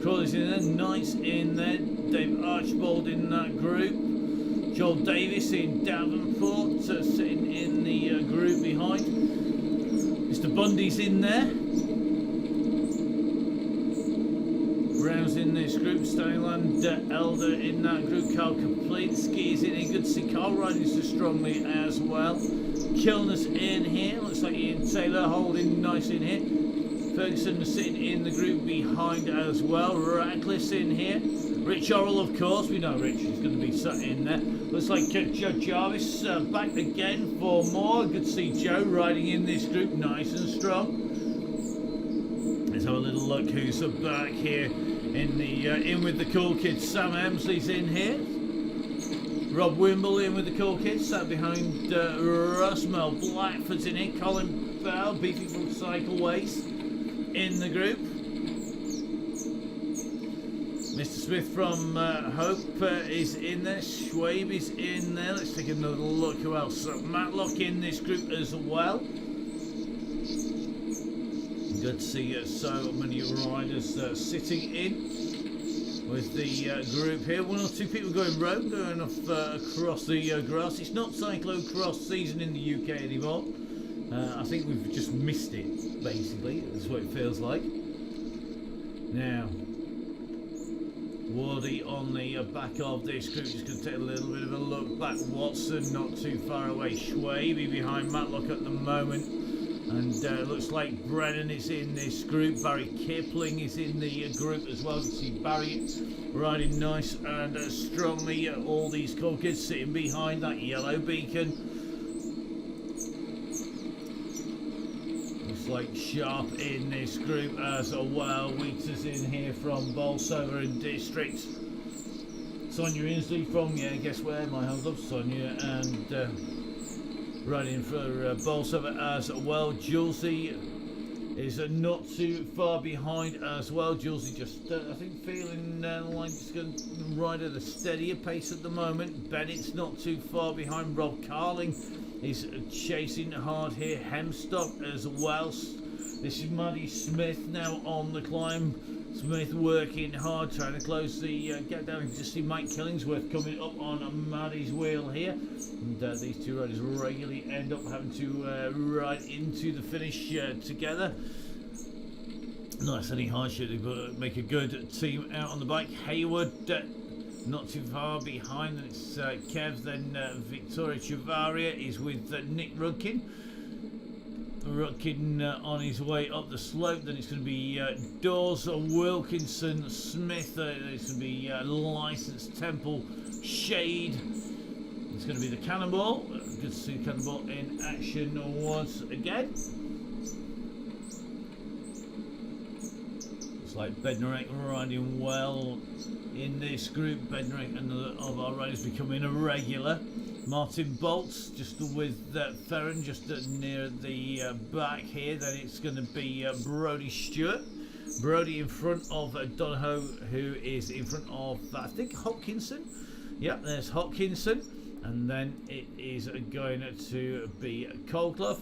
Speaker 1: Crawley's in there, Knight's in there, Dave Archibald in that group, Joel Davis in Davenport sitting in the group behind, Mr. Bundy's in there, Brown's in this group, Steinland Elder in that group, Carl Kaplinski is in here, good to see Carl riding so strongly as well, Kilner's in here, looks like Ian Taylor holding nice in here. Ferguson sitting in the group behind as well. Radcliffe's in here. Rich Orrell, of course. We know Rich is going to be sat in there. Looks like Joe Jarvis back again for more. Good to see Joe riding in this group, nice and strong. Let's have a little look who's back here in the in with the cool kids. Sam Emsley's in here. Rob Wimble in with the cool kids, sat behind Russ. Mel Blackford's in here. Colin Bell, beefy from Cycleways, in the group. Mr. Smith from Hope is in there. Schwabe is in there. Let's take another look who else. Matlock in this group as well. Good to see so many riders sitting in with the group here. One or two people going rogue, going off across the grass. It's not cyclo-cross season in the UK anymore. I think we've just missed it, basically. That's what it feels like. Now, Wardy on the back of this group. Just going to take a little bit of a look back. Watson not too far away. Schwabe behind Matlock at the moment. And looks like Brennan is in this group. Barry Kipling is in the group as well. You can see Barry riding nice and strongly. All these cool kids sitting behind that yellow beacon. Like Sharp in this group as well. Wheater's in here from Bolsover and District. Sonia Inslee from, guess where? My home club, Sonia, and riding for Bolsover as well. Julesy is not too far behind as well. Julesy just, I think, feeling like he's going to ride at a steadier pace at the moment. Bennett's not too far behind. Rob Carling is chasing hard here. Hemstock as well. This is Muddy Smith now on the climb. Smith working hard, trying to close the gap down. You can just see Mike Killingsworth coming up on Muddy's wheel here. And these two riders regularly end up having to ride into the finish together. Nice any hardship, but make a good team out on the bike. Hayward Not too far behind, it's Kev, then Victoria Chavaria is with Nick Rudkin. Rudkin on his way up the slope. Then it's going to be Dawes, Wilkinson, Smith. It's going to be Licensed Temple, Shade. It's going to be the Cannonball. Good to see the Cannonball in action once again. Looks like Bednarek riding well in this group. Bednarek, another of our riders, becoming a regular. Martin Bolts just with Ferren just near the back here. Then it's going to be Brodie Stewart. Brodie in front of Donohoe, who is in front of, I think, Hopkinson. Yep, there's Hopkinson. And then it is going to be Colclough.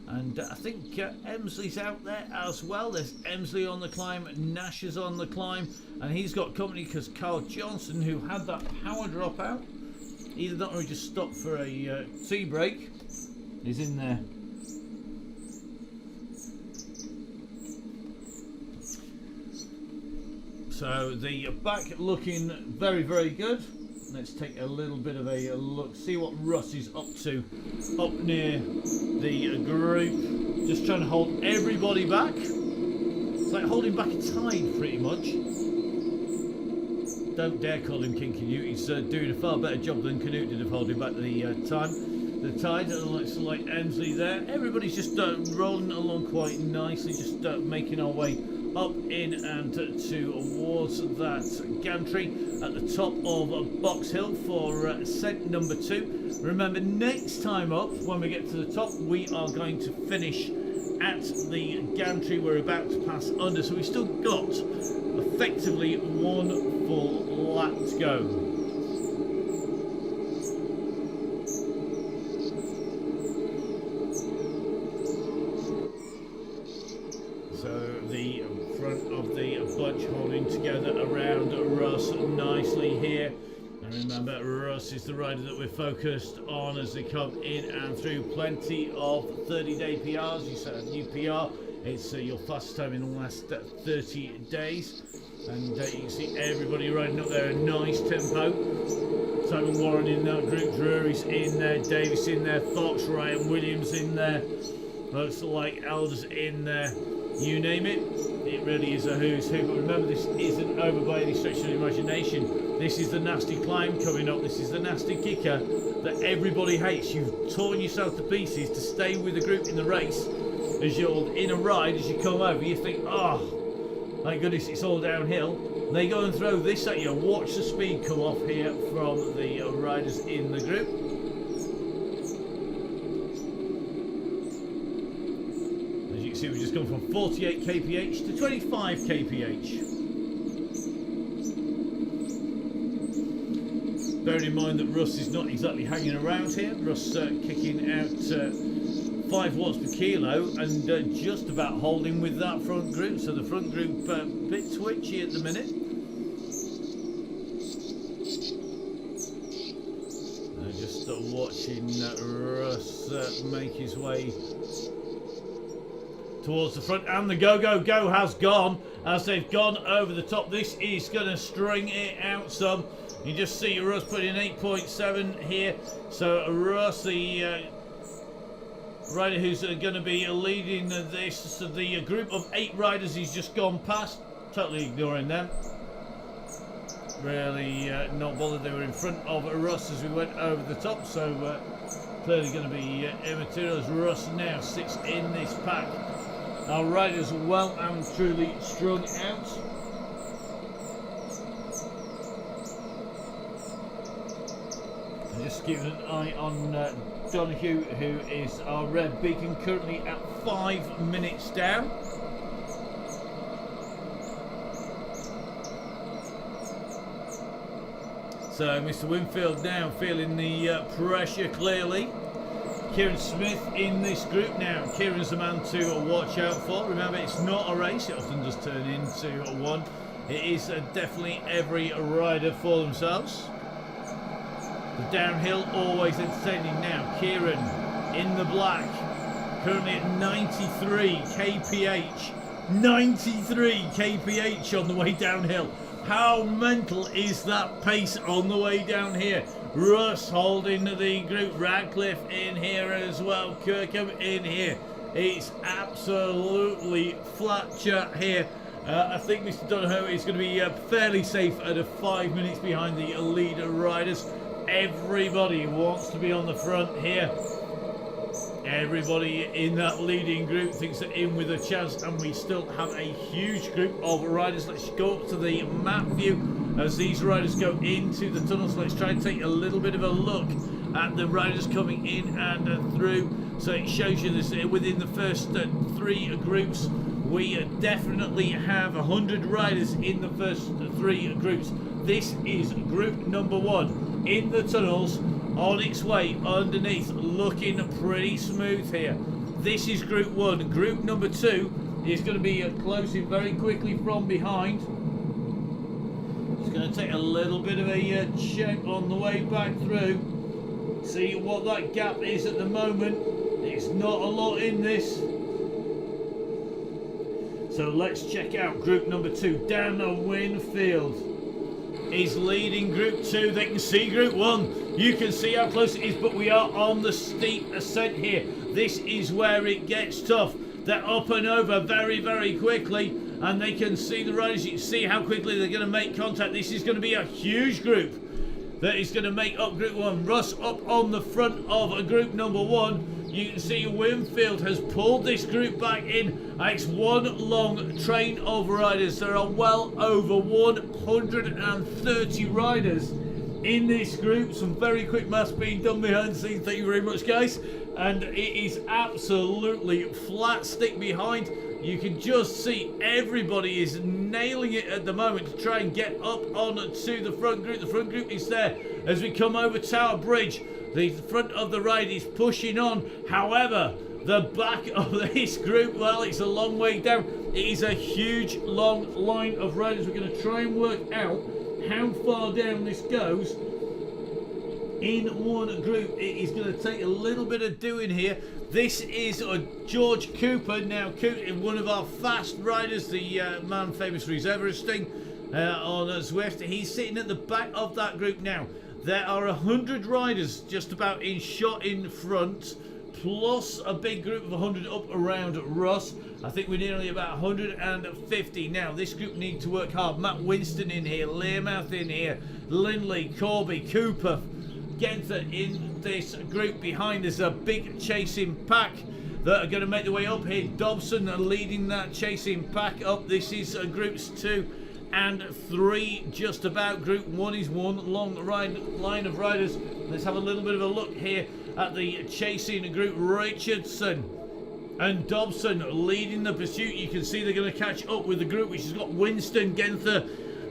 Speaker 1: And I think Emsley's out there as well. There's Emsley on the climb, Nash is on the climb. And he's got company because Carl Johnson, who had that power drop out, either not or just stopped for a tea break, is in there. So the back looking very, very good. Let's take a little bit of a look, see what Russ is up to up near the group. Just trying to hold everybody back. It's like holding back a tide pretty much. Don't dare call him King Canute. He's doing a far better job than Canute did of holding back the tide. It looks like Emsley there. Everybody's just rolling along quite nicely, just making our way up in and towards that gantry at the top of Box Hill for ascent number 2. Remember, next time up, when we get to the top, we are going to finish at the gantry we're about to pass under. So we've still got effectively one full lap to go. Bunch holding together around Russ nicely here. And remember, Russ is the rider that we're focused on as they come in and through. Plenty of 30-day PRs. You set a new PR. It's your fastest time in the last 30 days. And you can see everybody riding up there, a nice tempo. Simon Warren in that group, Drury's in there, Davis in there, Fox, Ryan Williams in there. Looks like Elders in there. You name it, it really is a who's who. But remember, this isn't over by any stretch of the imagination. This is the nasty climb coming up. This is the nasty kicker that everybody hates. You've torn yourself to pieces to stay with the group in the race. As you're in a ride, as you come over, you think, oh, thank goodness it's all downhill. They go and throw this at you. Watch the speed come off here from the riders in the group. See, we've just gone from 48 kph to 25 kph. Bearing in mind that Russ is not exactly hanging around here. Russ kicking out 5 watts per kilo and just about holding with that front group. So the front group a bit twitchy at the minute. Just watching Russ make his way towards the front, and the go has gone as they've gone over the top. This is going to string it out some. You just see Russ putting 8.7 here. So Russ, the rider who's going to be leading this, so the group of 8 riders he's just gone past, totally ignoring them. Really not bothered. They were in front of Russ as we went over the top, so clearly going to be immaterial as Russ now sits in this pack. Our riders well and truly strung out. And just keeping an eye on Donahue, who is our red beacon, currently at 5 minutes down. So Mr. Winfield now feeling the pressure clearly. Kieran Smith in this group now. Kieran's the man to watch out for. Remember, it's not a race. It often does turn into one. It is definitely every rider for themselves. The downhill always entertaining now. Kieran in the black. Currently at 93 kph. 93 kph on the way downhill. How mental is that pace on the way down here? Russ holding the group, Radcliffe in here as well, Kirkham in here. It's absolutely flat chat here. I think Mr. Donohoe is going to be fairly safe at 5 minutes behind the lead riders. Everybody wants to be on the front here. Everybody in that leading group thinks they're in with a chance, and we still have a huge group of riders. Let's go up to the map view as these riders go into the tunnels. Let's try and take a little bit of a look at the riders coming in and through. So it shows you this within the first 3 groups. We definitely have 100 riders in the first 3 groups. This is group number 1 in the tunnels, on its way underneath, looking pretty smooth here. This is group 1. Group number 2 is going to be closing very quickly from behind. It's going to take a little bit of a check on the way back through. See what that gap is at the moment. It's not a lot in this. So let's check out group number 2. Dana Winfield is leading group 2. They can see group 1. You can see how close it is, but we are on the steep ascent here. This is where it gets tough. They're up and over very, very quickly, and they can see the riders. You can see how quickly they're going to make contact. This is going to be a huge group that is going to make up group 1. Russ up on the front of group number 1. You can see Winfield has pulled this group back in. It's one long train of riders. There are well over 130 riders in this group. Some very quick maths being done behind the scenes. Thank you very much, guys. And it is absolutely flat stick behind. You can just see everybody is nailing it at the moment to try and get up onto the front group. The front group is there as we come over Tower Bridge. The front of the ride is pushing on. However, the back of this group, well, it's a long way down. It is a huge, long line of riders. We're going to try and work out how far down this goes in one group. It is going to take a little bit of doing here. This is George Cooper. Now, Cooper, one of our fast riders, the man famous for his Everesting on Zwift. He's sitting at the back of that group now. There are 100 riders just about in shot in front, plus a big group of 100 up around Russ. I think we're nearly about 150 now. This group need to work hard. Matt Winston in here, Learmouth in here, Lindley, Corby, Cooper, Genther in this group behind. There's a big chasing pack that are going to make their way up here. Dobson leading that chasing pack up. This is groups 2 and 3 just about. Group 1 is one long line of riders. Let's have a little bit of a look here at the chasing group. Richardson and Dobson leading the pursuit. You can see they're going to catch up with the group which has got Winston, Genther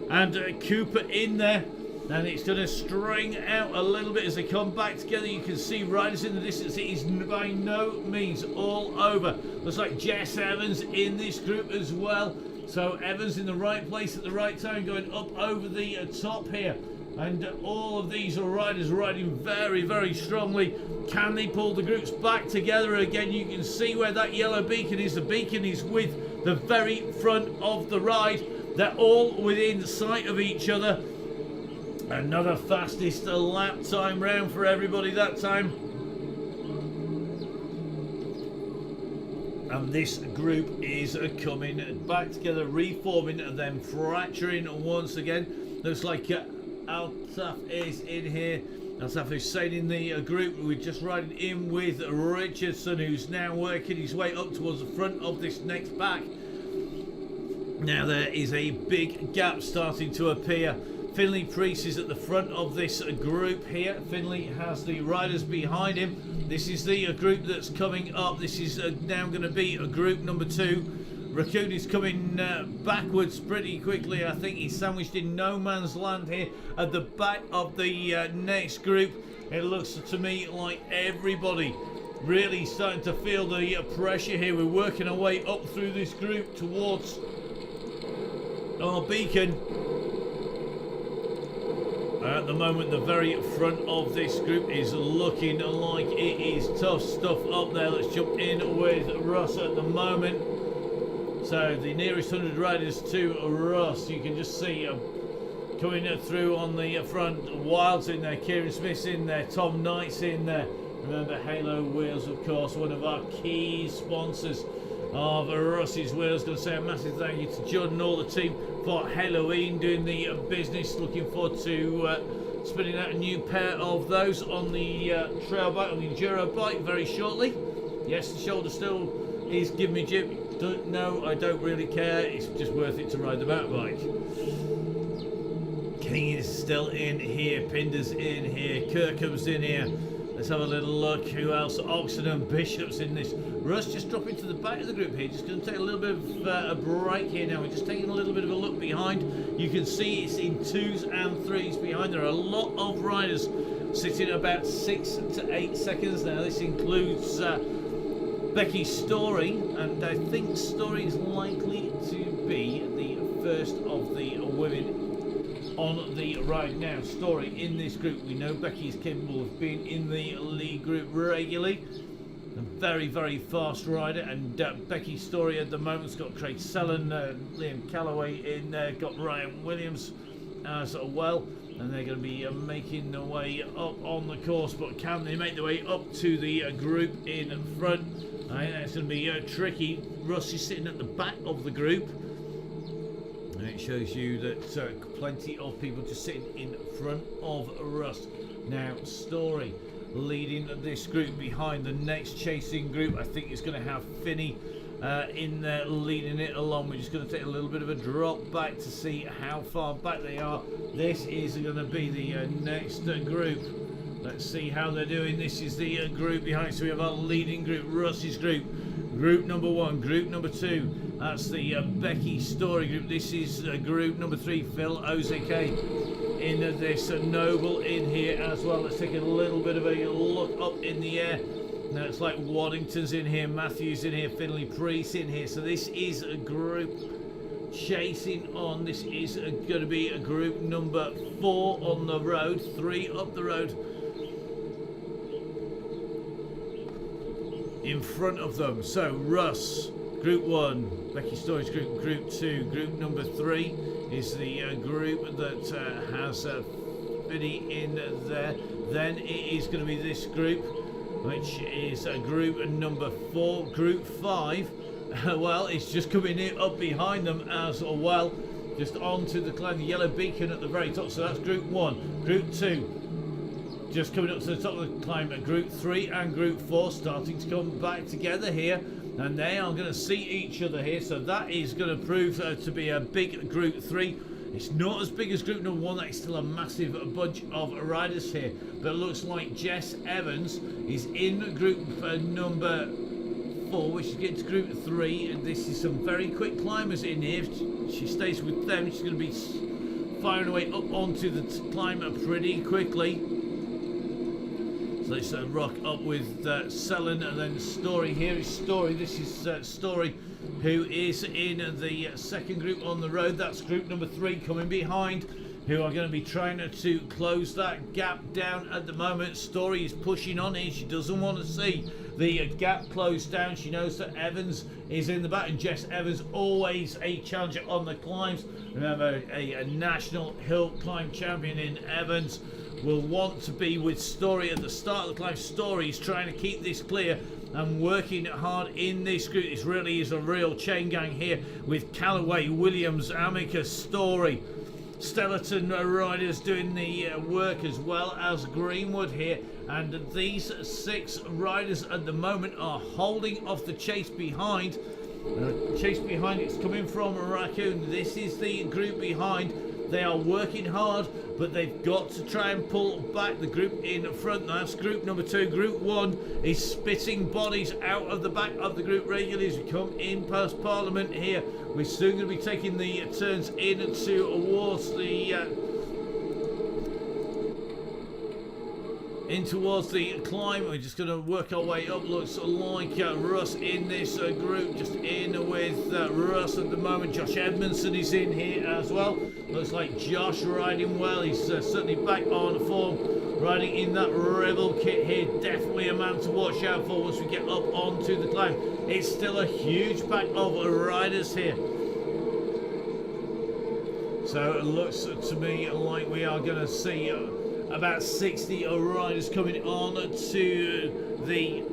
Speaker 1: and Cooper in there, and it's going to string out a little bit as they come back together. You can see riders in the distance. It is by no means all over. Looks like Jess Evans in this group as well. So Evans in the right place at the right time, going up over the top here. And all of these are riders riding very, very strongly. Can they pull the groups back together again? You can see where that yellow beacon is. The beacon is with the very front of the ride. They're all within sight of each other. Another fastest lap time round for everybody that time. And this group is coming back together, reforming and then fracturing once again. Looks like Altaf is in here. Altaf Hussein in the group. We're just riding in with Richardson, who's now working his way up towards the front of this next pack. Now there is a big gap starting to appear. Finley Priest is at the front of this group here. Finley has the riders behind him. This is the group that's coming up. This is now going to be group number 2. Raccoon is coming backwards pretty quickly. I think he's sandwiched in no man's land here at the back of the next group. It looks to me like everybody really starting to feel the pressure here. We're working our way up through this group towards our beacon. At the moment, the very front of this group is looking like it is tough stuff up there. Let's jump in with Russ at the moment. So the nearest 100 riders to Russ, you can just see Coming through on the front, Wild's in there, Kieran Smith's in there, Tom Knight's in there. Remember Halo Wheels, of course, one of our key sponsors of Russ's Wheels. Going to say a massive thank you to Judd and all the team for Halloween doing the business. Looking forward to spinning out a new pair of those on the trail bike, on the Enduro bike very shortly. Yes, the shoulder still is giving me jip. No, I don't really care. It's just worth it to ride the mountain bike. King is still in here, Pinder's in here, Kirkham's in here. Let's have a little look. Who else? Oxon and Bishop's in this. Russ just dropping to the back of the group here. Just going to take a little bit of a break here now. We're just taking a little bit of a look behind. You can see it's in 2s and 3s behind. There are a lot of riders sitting about 6 to 8 seconds now. This includes Becky Story, and I think Story is likely to be the first of the women on the ride now. Story in this group. We know Becky is capable of being in the lead group regularly. A very, very fast rider, and Becky Story at the moment's got Craig Sellen, Liam Calloway in there, got Ryan Williams as well, and they're going to be making their way up on the course. But can they make their way up to the group in front? I think that's going to be tricky. Russ is sitting at the back of the group. And it shows you that plenty of people just sitting in front of Russ. Now, Story leading this group behind the next chasing group. I think it's going to have Finney in there leading it along. We're just going to take a little bit of a drop back to see how far back they are. This is going to be the next group. Let's see how they're doing. This is the group behind. So we have our leading group, Russ's group. Group number 1, group number 2. That's the Becky Story group. This is group number 3, Phil Ozeke in this Noble in here as well. Let's take a little bit of a look up in the air. Now it's like Waddington's in here, Matthews in here, Finley Priest in here. So this is a group chasing on. This is going to be a group number 4 on the road, 3 up the road. In front of them. So Russ, group 1, Becky Story's group, group 2, group number 3 is the group that has Finney in there. Then it is going to be this group, which is group number 4, group 5. Well, it's just coming in up behind them as well, just onto the climb, the yellow beacon at the very top. So that's group 1, group 2. Just coming up to the top of the climb at group 3 and group 4 starting to come back together here, and they are going to see each other here. So that is going to prove to be a big group 3. It's not as big as group number 1. That is still a massive bunch of riders here, but it looks like Jess Evans is in group number 4, which is getting to group 3, and this is some very quick climbers in here. She stays with them. She's going to be firing away up onto the climber pretty quickly. Let's rock up with Sellen, and then Story. Here is Story. This is Story, who is in the second group on the road. That's group number 3 coming behind, who are going to be trying to close that gap down at the moment. Story is pushing on here. She doesn't want to see the gap closed down. She knows that Evans is in the back, and Jess Evans, always a challenger on the climbs. Remember, a national hill climb champion in Evans will want to be with Story at the start of the climb. Story is trying to keep this clear and working hard in this group. This really is a real chain gang here with Callaway, Williams, Amicus, Story, Stellarton riders doing the work, as well as Greenwood here. And these 6 riders at the moment are holding off the chase behind. Chase behind, it's coming from Raccoon. This is the group behind. They are working hard, but they've got to try and pull back the group in front. That's group number 2. Group 1 is spitting bodies out of the back of the group regularly as we come in past Parliament here. We're soon going to be taking the turns in towards the climb. We're just going to work our way up. Looks like Russ in this group, just in with Russ at the moment. Josh Edmondson is in here as well. Looks like Josh riding well. He's certainly back on form, riding in that Rebel kit here. Definitely a man to watch out for once we get up onto the climb. It's still a huge pack of riders here. So it looks to me like we are going to see about 60 riders coming on to the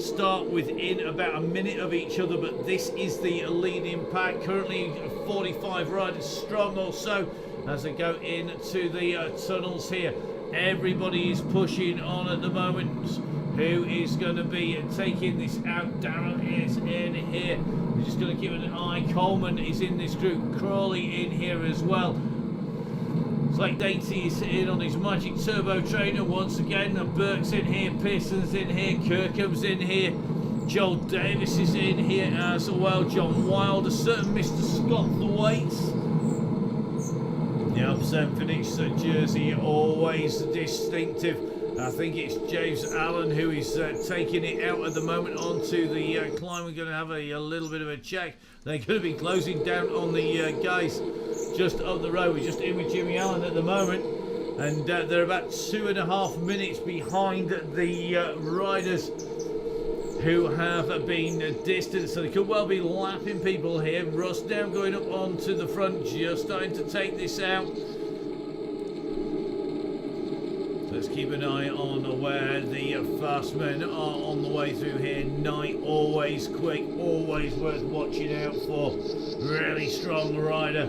Speaker 1: start within about a minute of each other, but this is the leading pack, currently 45 riders strong or so as they go into the tunnels here. Everybody is pushing on at the moment. Who is going to be taking this out? Darrell is in here. We're just going to keep an eye. Coleman is in this group. Crawley in here as well. It's like Daty is in on his magic turbo trainer once again. Burke's in here. Pearson's in here. Kirkham's in here. Joel Davis is in here as well. John Wilder, certain Mr. Scott Thwaites. The upset finish jersey, always distinctive. I think it's James Allen who is taking it out at the moment onto the climb. We're going to have a little bit of a check. They're going to be closing down on the guys just up the road. We're just in with Jimmy Allen at the moment, and they're about 2.5 minutes behind the riders who have been distanced, so they could well be lapping people here. Russ now going up onto the front, just starting to take this out. Let's keep an eye on where the fast men are on the way through here. Knight, always quick, always worth watching out for. Really strong rider.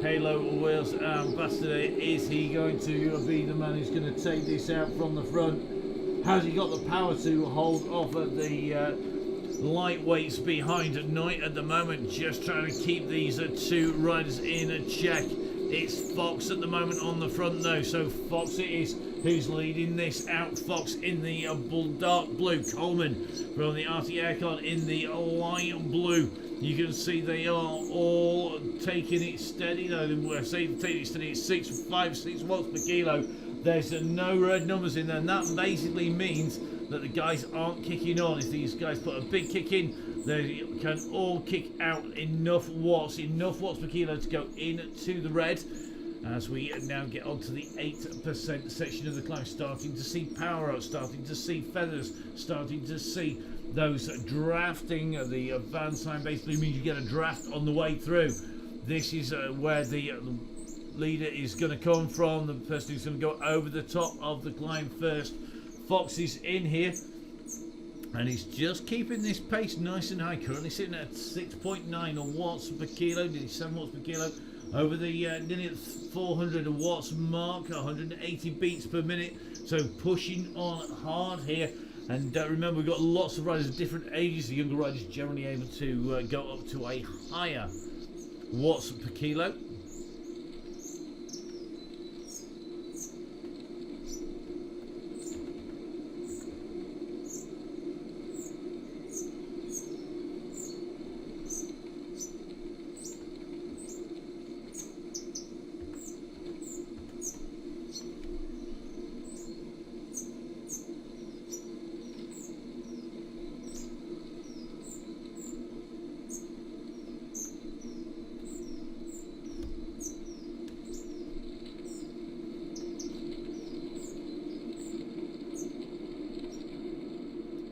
Speaker 1: Halo Wheels Ambassador, is he going to be the man who's going to take this out from the front? Has he got the power to hold off at the lightweights behind Knight at the moment? Just trying to keep these two riders in check. It's Fox at the moment on the front though, so Fox it is who's leading this out. Fox in the dark blue, Coleman from the RT Aircon in the light blue. You can see they are all taking it steady though. We're saying taking it steady, it's 5, 6 watts per kilo. There's no red numbers in there, and that basically means that the guys aren't kicking on. If these guys put a big kick in, they can all kick out enough watts per kilo to go into the red. As we now get onto the 8% section of the climb, starting to see power up, starting to see feathers, starting to see those drafting. The van sign basically means you get a draft on the way through. This is where the leader is going to come from, the person who's going to go over the top of the climb first. Fox is in here, and he's just keeping this pace nice and high, currently sitting at 6.9 watts per kilo, nearly 7 watts per kilo, over the nearly 400 watts mark, 180 beats per minute, so pushing on hard here. And remember, we've got lots of riders of different ages. The younger riders generally able to go up to a higher watts per kilo.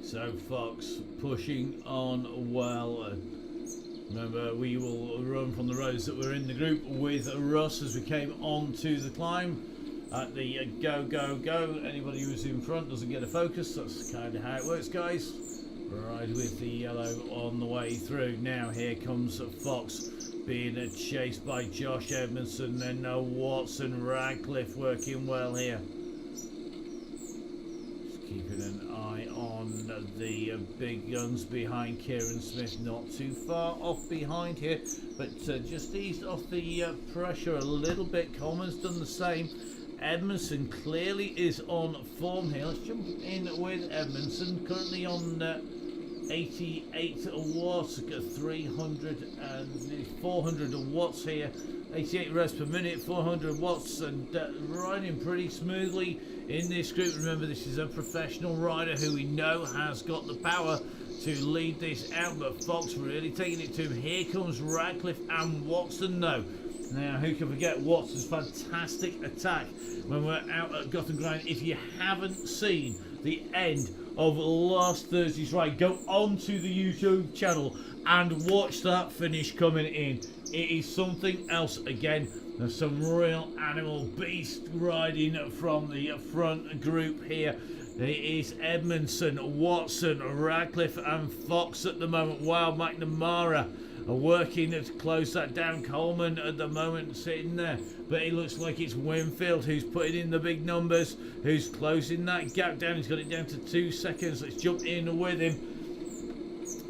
Speaker 1: So Fox pushing on well. Remember, we will run from the roads that were in the group with Russ as we came on to the climb at the go, go, go. Anybody who's in front doesn't get a focus. That's kind of how it works, guys. Ride with the yellow on the way through. Now here comes Fox being chased by Josh Edmondson, then Watson, Radcliffe working well here. Keeping an eye on the big guns behind Kieran Smith, not too far off behind here, but just eased off the pressure a little bit. Coleman's done the same. Edmondson clearly is on form here. Let's jump in with Edmondson, currently on 88 watts, 300 and 400 watts here. 88 revs per minute, 400 watts, and riding pretty smoothly in this group. Remember, this is a professional rider who we know has got the power to lead this out, but Fox really taking it to him. Here comes Radcliffe and Watson though. Now, who can forget Watson's fantastic attack when we're out at Gotham Grind? If you haven't seen the end of last Thursday's ride, go onto the YouTube channel and watch that finish coming in. It is something else again. There's some real animal beast riding from the front group here. It is Edmondson, Watson, Radcliffe and Fox at the moment, while McNamara are working to close that down. Coleman at the moment sitting there, but it looks like it's Winfield who's putting in the big numbers, who's closing that gap down. He's got it down to 2 seconds. Let's jump in with him.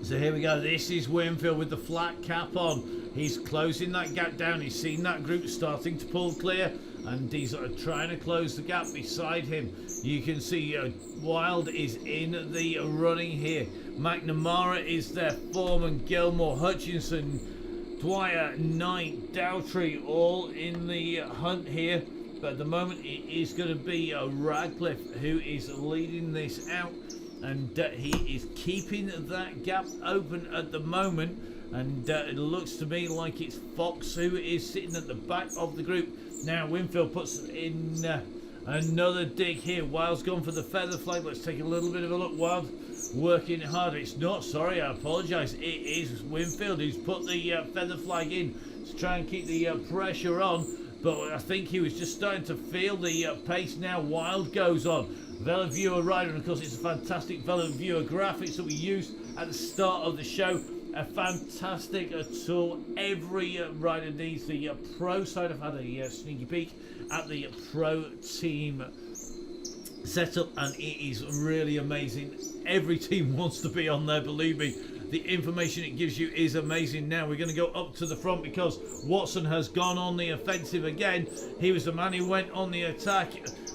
Speaker 1: So here we go. This is Winfield with the flat cap on. He's closing that gap down. He's seen that group starting to pull clear, and he's trying to close the gap beside him. You can see Wild is in the running here. McNamara is there. Foreman, Gilmore, Hutchinson, Dwyer, Knight, Dowtrey, all in the hunt here. But at the moment, it is going to be Radcliffe who is leading this out, and he is keeping that gap open at the moment. And it looks to me like it's Fox who is sitting at the back of the group. Now Winfield puts in another dig here. Wild's gone for the feather flag. Let's take a little bit of a look. Wild working hard. It's not, sorry, I apologise. It is Winfield who's put the feather flag in to try and keep the pressure on. But I think he was just starting to feel the pace now. Wild goes on. Velaviewer rider, and of course it's a fantastic Velaviewer graphics that we used at the start of the show. A fantastic tool. Every rider needs the pro side. I've had a sneaky peek at the pro team setup, and it is really amazing. Every team wants to be on there, believe me. The information it gives you is amazing. Now we're going to go up to the front because Watson has gone on the offensive again. He was the man who went on the attack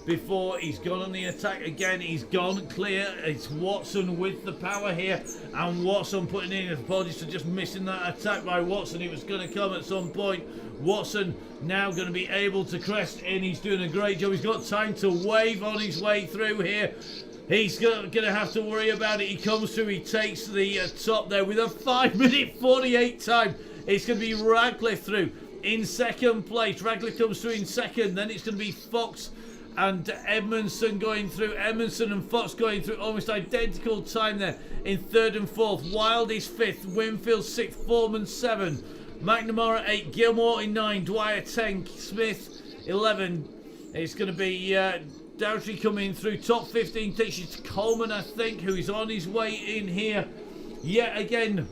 Speaker 1: before. He's gone on the attack again. He's gone clear. It's Watson with the power here, and Watson putting in. Apologies for just missing that attack by Watson. It was going to come at some point. Watson now going to be able to crest in. He's doing a great job. He's got time to wave on his way through here. He's going to have to worry about it. He comes through. He takes the top there with a 5:48 time. It's going to be Radcliffe through in second place. Radcliffe comes through in second. Then it's going to be Fox and Edmondson going through. Edmondson and Fox going through almost identical time there in third and fourth. Wild is fifth. Winfield sixth. Foreman 7. McNamara 8. Gilmore in 9. Dwyer 10. Smith 11. It's going to be Dowtrey coming through. Top 15 takes you to Coleman, I think, who is on his way in here. Yet again,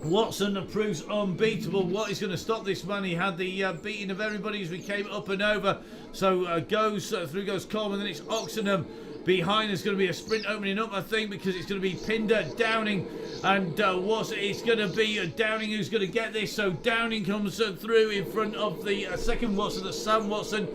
Speaker 1: Watson proves unbeatable. What is going to stop this man? He had the beating of everybody as we came up and over. So through goes Coleman, then it's Oxenham. Behind is going to be a sprint opening up, I think, because it's going to be Pinder, Downing, and it's going to be Downing who's going to get this. So Downing comes through in front of the second Watson, that's Sam Watson.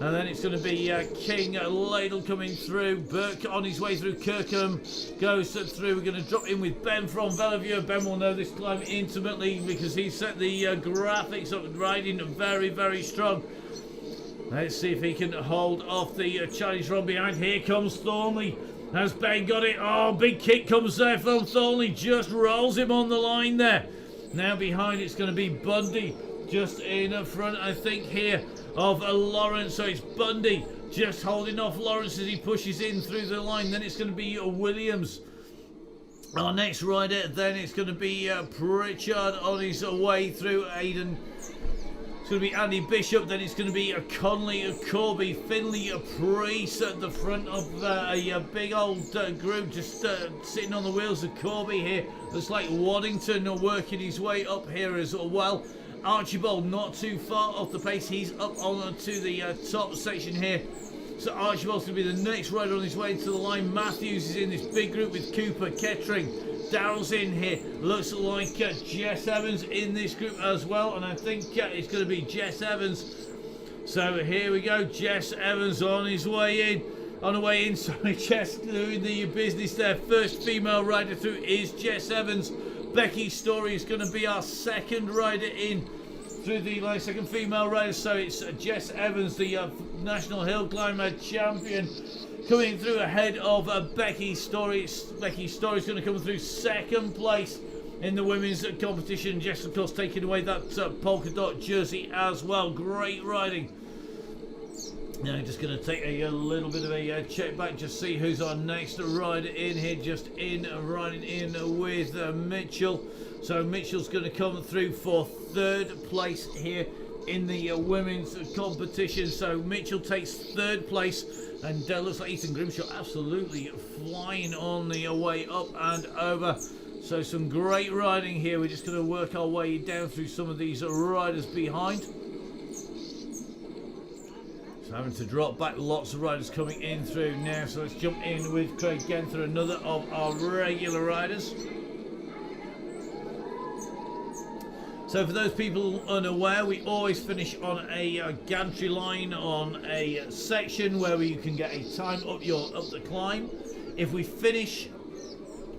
Speaker 1: And then it's going to be King Ladle coming through. Burke on his way through. Kirkham goes through. We're going to drop in with Ben from Velaviewer. Ben will know this climb intimately because he set the graphics up, riding very, very strong. Let's see if he can hold off the Chinese run behind. Here comes Thornley. Has Ben got it? Oh, big kick comes there from Thornley. Just rolls him on the line there. Now behind it's going to be Bundy. Just in front, I think, here of Lawrence. So it's Bundy just holding off Lawrence as he pushes in through the line. Then it's going to be Williams, our next rider. Then it's going to be Pritchard on his way through. Aidan. It's going to be Andy Bishop. Then it's going to be Conley, Corby, Finley, Priest at the front of a big old group just sitting on the wheels of Corby here. Looks like Waddington working his way up here as well. Archibald not too far off the pace. He's up on to the top section here. So Archibald's going to be the next rider on his way into the line. Matthews is in this big group with Cooper, Kettering. Darrell's in here. Looks like Jess Evans in this group as well. And I think it's going to be Jess Evans. So here we go. Jess Evans on his way in. On the way in, sorry, Jess doing the business there. First female rider through is Jess Evans. Becky Story is going to be our second rider in through the line, second female rider. So it's Jess Evans, the National Hill Climber champion, coming through ahead of Becky Story. Becky Story is going to come through second place in the women's competition. Jess, of course, taking away that polka dot jersey as well. Great riding. Now just going to take a little bit of a check back, just see who's our next rider in here. Just in riding in with Mitchell. So Mitchell's going to come through for 3rd place here in the women's competition. So Mitchell takes 3rd place, and looks like Ethan Grimshaw absolutely flying on the way up and over. So some great riding here. We're just going to work our way down through some of these riders behind. So having to drop back, lots of riders coming in through now. So let's jump in with Craig Genther, another of our regular riders. So for those people unaware, we always finish on a gantry line on a section where you can get a time up the climb. If we finish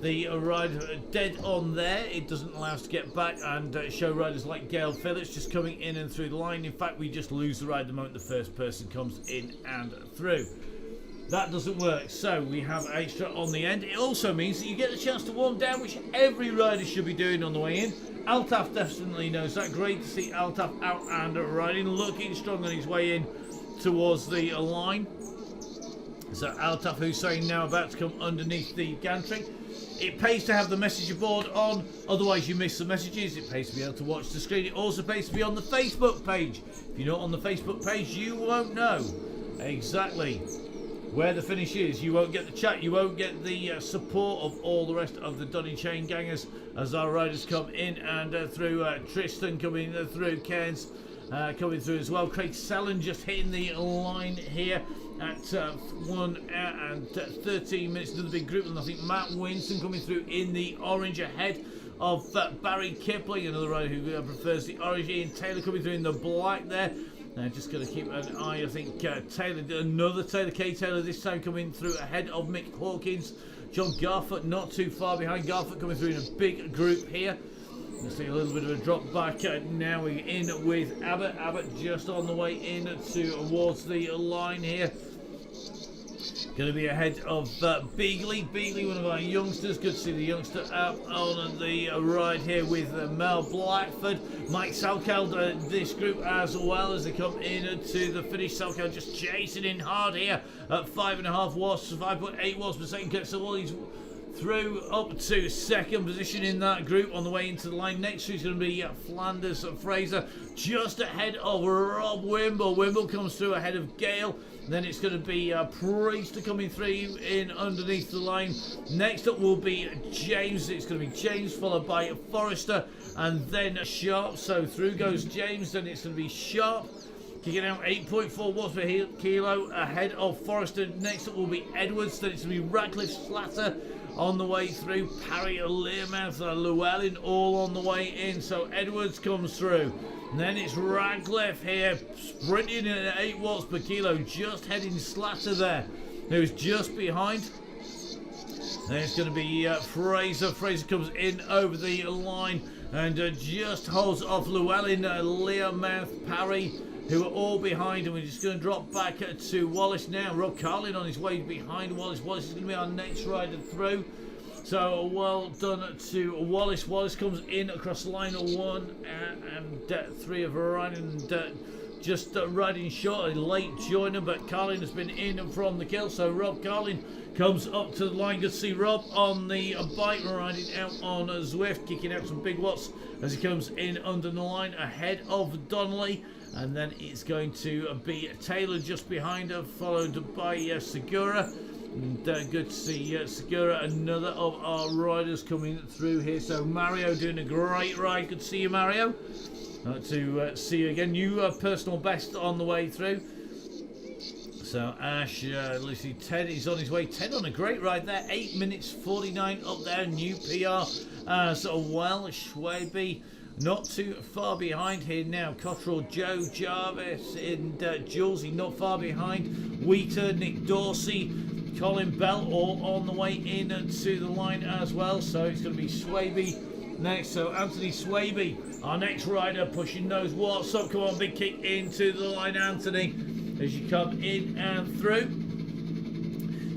Speaker 1: the rider dead on there, it doesn't allow us to get back and show riders like Gail Phillips just coming in and through the line. In fact, we just lose the ride the moment the first person comes in and through. That doesn't work, so we have extra on the end. It also means that you get a chance to warm down, which every rider should be doing on the way in. Altaf definitely knows that. Great to see Altaf out and riding, looking strong on his way in towards the line. So Altaf Hussein now about to come underneath the gantry. It pays to have the messenger board on, otherwise you miss the messages. It pays to be able to watch the screen. It also pays to be on the Facebook page. If you're not on the Facebook page, you won't know exactly where the finish is. You won't get the chat, you won't get the support of all the rest of the Donny Chain Gangers as our riders come in and through. Tristan coming through, Cairns coming through as well. Craig Sellen just hitting the line here at 1 hour and 13 minutes. Another big group, and I think Matt Winston coming through in the orange ahead of Barry Kipling, another rider who prefers the orange. Ian Taylor coming through in the black there. Just going to keep an eye, I think, Taylor, another Taylor, K. Taylor, this time coming through ahead of Mick Hawkins. John Garfoot not too far behind. Garfoot coming through in a big group here. Let's see a little bit of a drop back. Now we're in with Abbott. Abbott just on the way in towards the line here. Going to be ahead of Beagley. Beagley, one of our youngsters. Good to see the youngster out on the ride here with Mel Blackford. Mike Salkeld, this group as well as they come in to the finish. Salkeld just chasing in hard here at 5.5 watts, 5.8 watts per second. So all he's through up to 2nd position in that group on the way into the line. Next is going to be Flanders Fraser just ahead of Rob Wimble. Wimble comes through ahead of Gale. Then it's going to be Priest coming through in underneath the line. Next up will be James. It's going to be James followed by Forrester and then Sharp. So through goes James. Then it's going to be Sharp kicking out 8.4 watts per kilo ahead of Forrester. Next up will be Edwards. Then it's going to be Radcliffe Slatter on the way through. Parry, Learmouth, Llewellyn all on the way in. So Edwards comes through. And then it's Radcliffe here, sprinting in at 8 watts per kilo, just heading Slatter there, who's just behind. Then it's going to be Fraser. Fraser comes in over the line and just holds off Llewellyn, Learmouth, Parry, who are all behind. And we're just going to drop back to Wallace now. Rob Carlin on his way behind Wallace. Wallace is going to be our next rider through. So well done to Wallace. Wallace comes in across line 1 and 3 of Ryan, and just riding short, a late joiner, but Carlin has been in from the kill. So Rob Carlin comes up to the line. Good to see Rob on the bike riding out on Zwift, kicking out some big watts as he comes in under the line ahead of Donnelly. And then it's going to be Taylor just behind her, followed by Segura. And good to see Segura, another of our riders coming through here. So Mario doing a great ride. Good to see you, Mario. To see you again. New personal best on the way through. So Ash, Lucy, Ted is on his way. Ted on a great ride there. 8 minutes 49 up there. New PR as well. Schwabe not too far behind here now. Cottrell, Joe Jarvis, and Julesy not far behind. Wheater, Nick Dorsey, Colin Bell all on the way in to the line as well. So it's going to be Swaby next. So Anthony Swaby, our next rider, pushing those watts up. Come on, big kick into the line, Anthony, as you come in and through.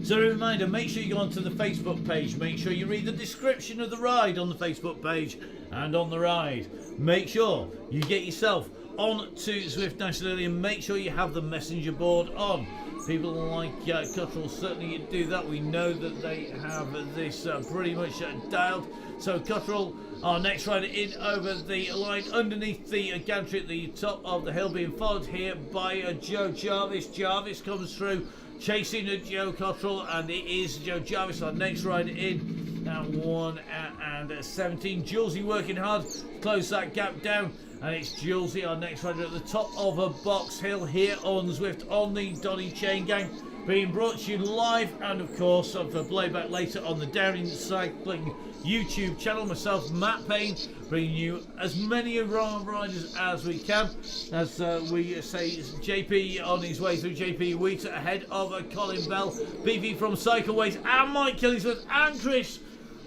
Speaker 1: So a reminder, make sure you go onto the Facebook page. Make sure you read the description of the ride on the Facebook page and on the ride. Make sure you get yourself on to Zwift National Early and make sure you have the messenger board on. People like Cottrell certainly do that. We know that they have this pretty much dialed. So Cottrell Our next rider in over the line underneath the gantry at the top of the hill, being followed here by Joe Jarvis. Jarvis comes through chasing Joe Cottrell, and it is Joe Jarvis, our next rider in at 1:17. Julesy working hard to close that gap down, and it's Julesy, our next rider, at the top of a box hill here on Zwift on the Donny Chain Gang, being brought to you live and of course for playback later on the Downing Cycling YouTube channel. Myself, Matt Payne, bringing you as many riders as we can. As we say, JP on his way through. JP Wheater ahead of Colin Bell, BV from Cycleways, and Mike Killingsworth and Chris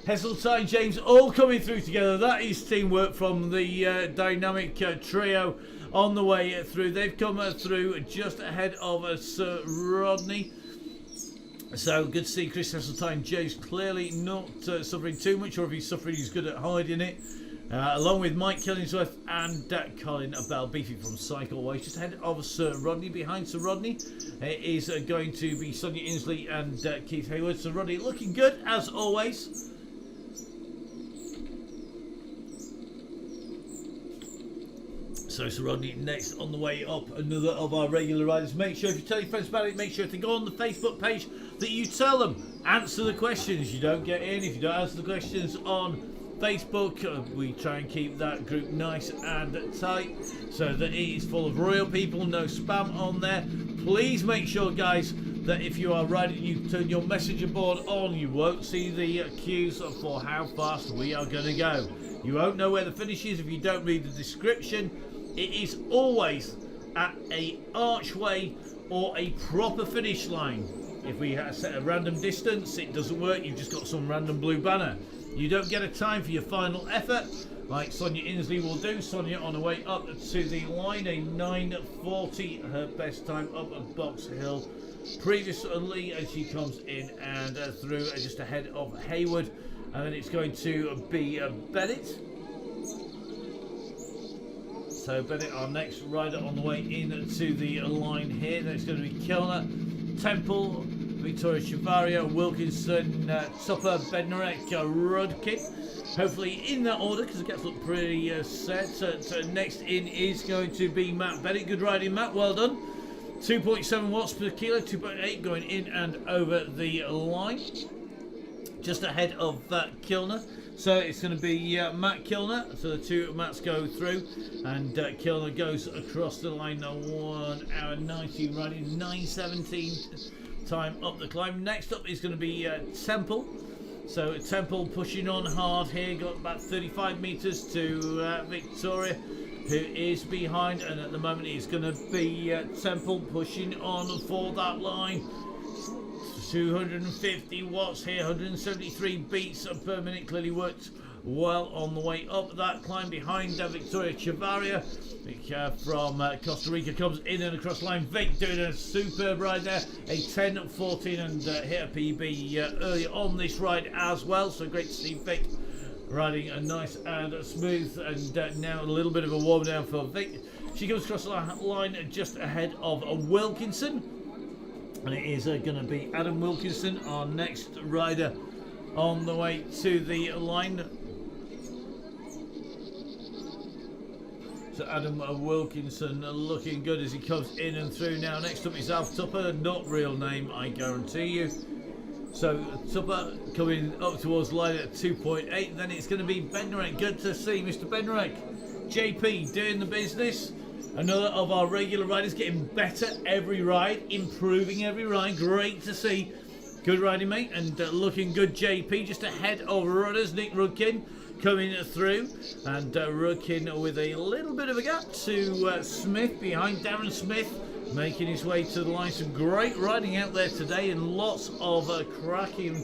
Speaker 1: Heseltine James all coming through together. That is teamwork from the dynamic trio on the way through. They've come through just ahead of Sir Rodney. So good to see Chris Heseltine James clearly not suffering too much, or if he's suffering, he's good at hiding it. Along with Mike Killingsworth and Colin Bell, beefy from Cycleways, just ahead of Sir Rodney. Behind Sir Rodney is going to be Sonia Inslee and Keith Hayward. Sir Rodney looking good as always. So Sir Rodney next on the way up, another of our regular riders. Make sure if you tell your friends about it, make sure if they go on the Facebook page that you tell them. Answer the questions. You don't get in if you don't answer the questions on Facebook. We try and keep that group nice and tight so that it is full of real people, no spam on there. Please make sure, guys, that if you are riding, you turn your messenger board on. You won't see the cues for how fast we are going to go. You won't know where the finish is if you don't read the description. It is always at a archway or a proper finish line. If we set a random distance, it doesn't work. You've just got some random blue banner. You don't get a time for your final effort, like Sonia Inslee will do. Sonia on her way up to the line, a 9:40, her best time up a Box Hill previously, as she comes in and through just ahead of Hayward, and then it's going to be Bennett. So Bennett, our next rider on the way into the line here. Then it's going to be Kilner, Temple, Victoria Chavaria, Wilkinson, Tupper, Bednarek, Rudkin. Hopefully in that order, because the gaps look pretty set. So next in is going to be Matt Bennett. Good riding, Matt. Well done. 2.7 watts per kilo, 2.8 going in and over the line. Just ahead of Kilner. So it's going to be Matt Kilner. So the two Matts go through, and Kilner goes across the line. 1:90 riding, 9:17 time up the climb. Next up is going to be Temple. So Temple pushing on hard here. Got about 35 meters to Victoria, who is behind, and at the moment it's going to be Temple pushing on for that line. 250 watts here, 173 beats per minute. Clearly worked well on the way up that climb behind Victoria Chavaria. From Costa Rica comes in and across the line. Vic doing a superb ride there, a 10:14, and hit a PB earlier on this ride as well. So great to see Vic riding a nice and smooth, and now a little bit of a warm down for Vic. She comes across the line just ahead of Wilkinson. And it is going to be Adam Wilkinson, our next rider on the way to the line. So Adam Wilkinson looking good as he comes in and through now. Next up is Alf Tupper, not real name, I guarantee you. So Tupper coming up towards line at 2.8. Then it's going to be Bednarek. Good to see Mr. Bednarek. JP doing the business. Another of our regular riders getting better every ride, improving every ride. Great to see. Good riding, mate, and looking good. JP just ahead of runners. Nick Rudkin coming through, and Rudkin with a little bit of a gap to Smith behind. Darren Smith making his way to the line. Some great riding out there today, and lots of cracking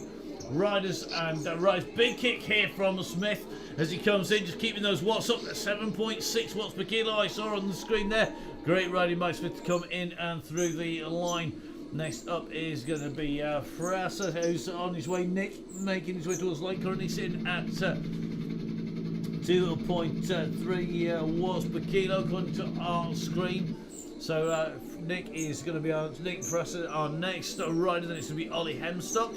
Speaker 1: riders and riders. Big kick here from Smith as he comes in, just keeping those watts up at 7.6 watts per kilo. I saw on the screen there. Great riding by Smith to come in and through the line. Next up is going to be Frasser, who's on his way. Nick making his way towards line, currently sitting at 2.3 watts per kilo according to our screen. So Nick is going to be on Nick Frasser, our next rider. Then it's going to be Ollie Hemstock.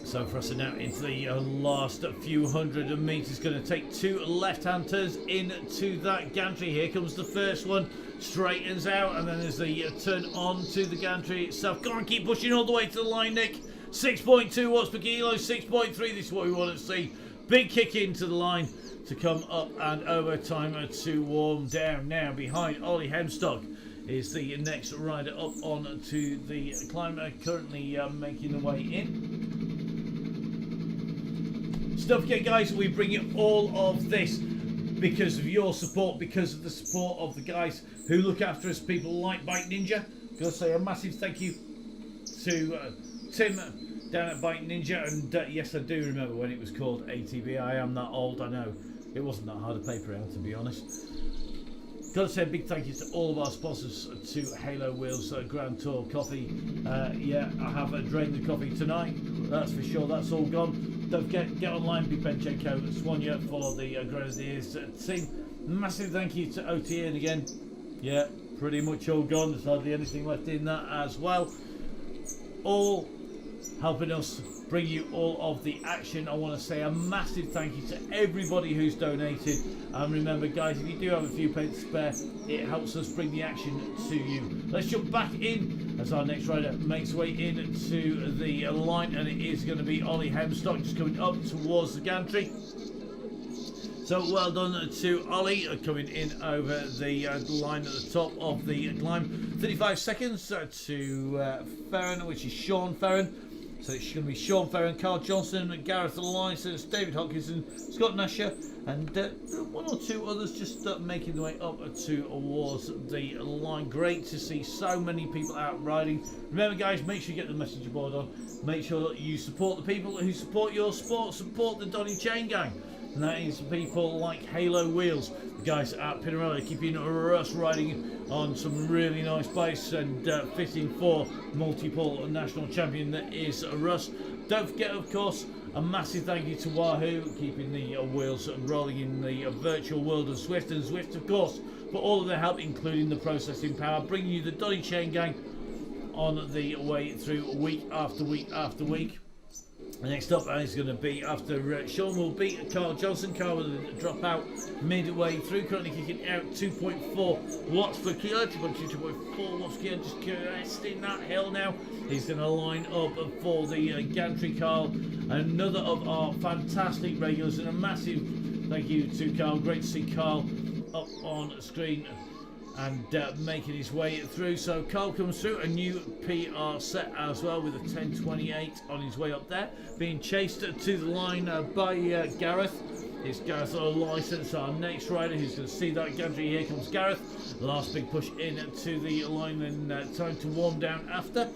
Speaker 1: So for us now into the last few hundred meters, going to take 2 left-hand turns into that gantry. Here comes the first one, straightens out, and then there's the turn on to the gantry itself. Go on, keep pushing all the way to the line, Nick. 6.2 watts per kilo, 6.3. This is what we want to see. Big kick into the line to come up and over. Time to warm down. Now behind Ollie Hemstock is the next rider up on to the climber, currently making the way in. Don't forget, guys, we bring you all of this because of your support, because of the support of the guys who look after us, people like Bike Ninja. Gotta say a massive thank you to Tim down at Bike Ninja, and yes, I do remember when it was called ATB. I am that old, I know. It wasn't that hard to paper out, to be honest. Gotta say a big thank you to all of our sponsors, to Halo Wheels, Grand Tour Coffee. Yeah, I have drained the coffee tonight, that's for sure, that's all gone. Don't forget, get online, Benchenko, Swanya for the Grenadiers team. Massive thank you to OTN again. Yeah, pretty much all gone, there's hardly anything left in that as well. All helping us bring you all of the action. I want to say a massive thank you to everybody who's donated, and remember, guys, if you do have a few pence spare, it helps us bring the action to you. Let's jump back in as our next rider makes way into the line, and it is going to be Ollie Hemstock just coming up towards the gantry. So well done to Ollie coming in over the line at the top of the climb. 35 seconds to Ferren, which is Sean Ferren. So it's going to be Sean Ferren, Carl Johnson, Gareth Alliance, David Hodkinson, Scott Nasher, and one or two others just making their way up towards the line. Great to see so many people out riding. Remember, guys, make sure you get the messenger board on. Make sure that you support the people who support your sport. Support the Donny Chain Gang. And that is people like Halo Wheels, the guys at Pinarello, keeping us riding on some really nice bikes and fitting for multiple national champion that is Russ. Don't forget, of course, a massive thank you to Wahoo, keeping the wheels rolling in the virtual world of Zwift, and Zwift, of course, for all of their help, including the processing power, bringing you the Donny Chain Gang on the way through week after week after week. Next up is going to be, after Sean will beat Carl Johnson. Carl will drop out midway through, currently kicking out 2.4 watts per kilo, 2.4 watts per kilo, just cresting that hill now. He's going to line up for the gantry. Carl, another of our fantastic regulars, and a massive thank you to Carl. Great to see Carl up on screen and making his way through. So Carl comes through, a new PR set as well, with a 10:28 on his way up there, being chased to the line by Gareth. It's Gareth on a license, our next rider who's going to see that gantry. Here comes Gareth, last big push in to the line, and time to warm down after.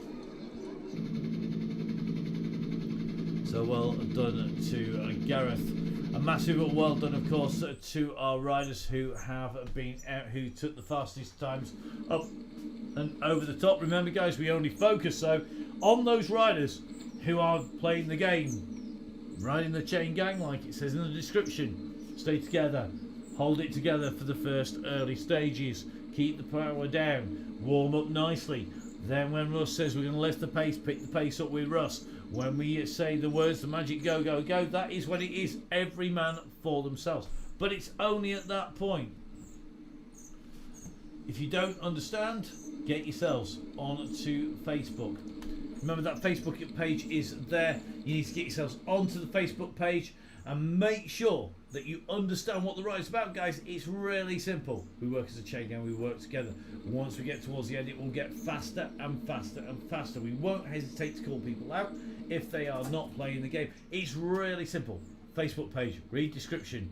Speaker 1: So well done to Gareth. A massive well done, of course, to our riders who have been out, who took the fastest times up and over the top. Remember, guys, we only focus though on those riders who are playing the game, riding the chain gang, like it says in the description. Stay together, hold it together for the first early stages, keep the power down, warm up nicely. Then when Russ says we're going to lift the pace, pick the pace up with Russ. When we say the words, the magic go, go, go, that is when it is every man for themselves. But it's only at that point. If you don't understand, get yourselves onto Facebook. Remember, that Facebook page is there. You need to get yourselves onto the Facebook page and make sure that you understand what the ride is about, guys. It's really simple. We work as a chain gang, we work together. Once we get towards the end, it will get faster and faster and faster. We won't hesitate to call people out if they are not playing the game. It's really simple. Facebook page, read description,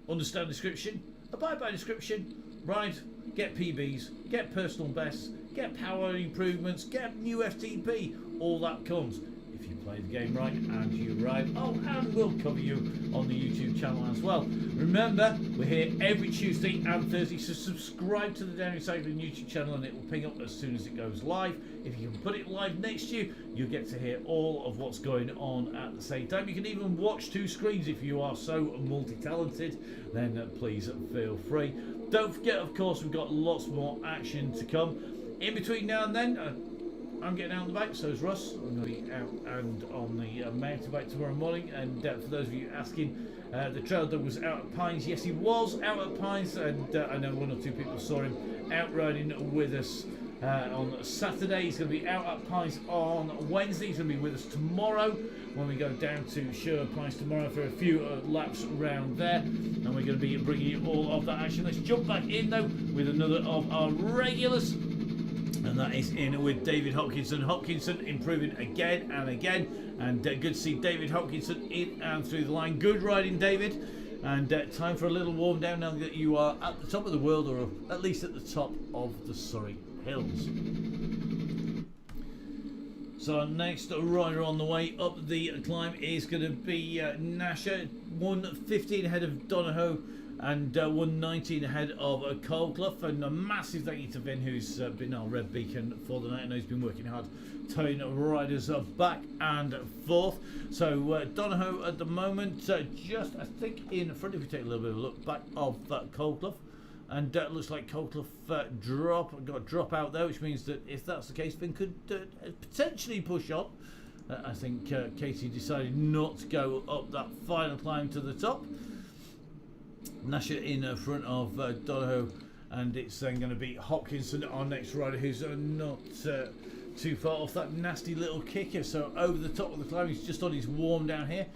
Speaker 1: understand description, abide by description, ride, get PBs, get personal bests, get power improvements, get new FTP. All that comes if you play the game right and you ride. Oh, and we'll cover you on the YouTube channel as well. Remember, we're here every Tuesday and Thursday, so subscribe to the Downey Cycling YouTube channel and it will ping up as soon as it goes live. If you can put it live next to you, you'll get to hear all of what's going on at the same time. You can even watch two screens if you are so multi-talented, then please feel free. Don't forget, of course, we've got lots more action to come. In between now and then, I'm getting out on the bike, so is Russ. I'm going to be out and on the mountain bike tomorrow morning. And for those of you asking, the trail dog was out at Pines. Yes, he was out at Pines, and I know one or two people saw him out riding with us on Saturday. He's going to be out at Pines on Wednesday. He's going to be with us tomorrow when we go down to Sherwood Pines tomorrow for a few laps around there, and we're going to be bringing you all of that action. Let's jump back in though with another of our regulars, and that is in with David Hopkinson. Hopkinson improving again and again, and good to see David Hopkinson in and through the line. Good riding, David. And time for a little warm down now that you are at the top of the world, or at least at the top of the Surrey Hills. So our next rider on the way up the climb is going to be Nasher, 1:15 ahead of Donohoe and 1:19 ahead of Coldclough. And a massive thank you to Vin, who's been our red beacon for the night. I know he's been working hard towing riders back and forth. So Donohoe at the moment just, I think, in front, if we take a little bit of a look back of Coldclough. And looks like Coldclough got a drop out there, which means that if that's the case, Finn could potentially push on. I think Katie decided not to go up that final climb to the top. Nasher in front of Donohoe, and it's then going to be Hopkinson, our next rider, who's not too far off that nasty little kicker. So over the top of the climb, he's just on his warm down here.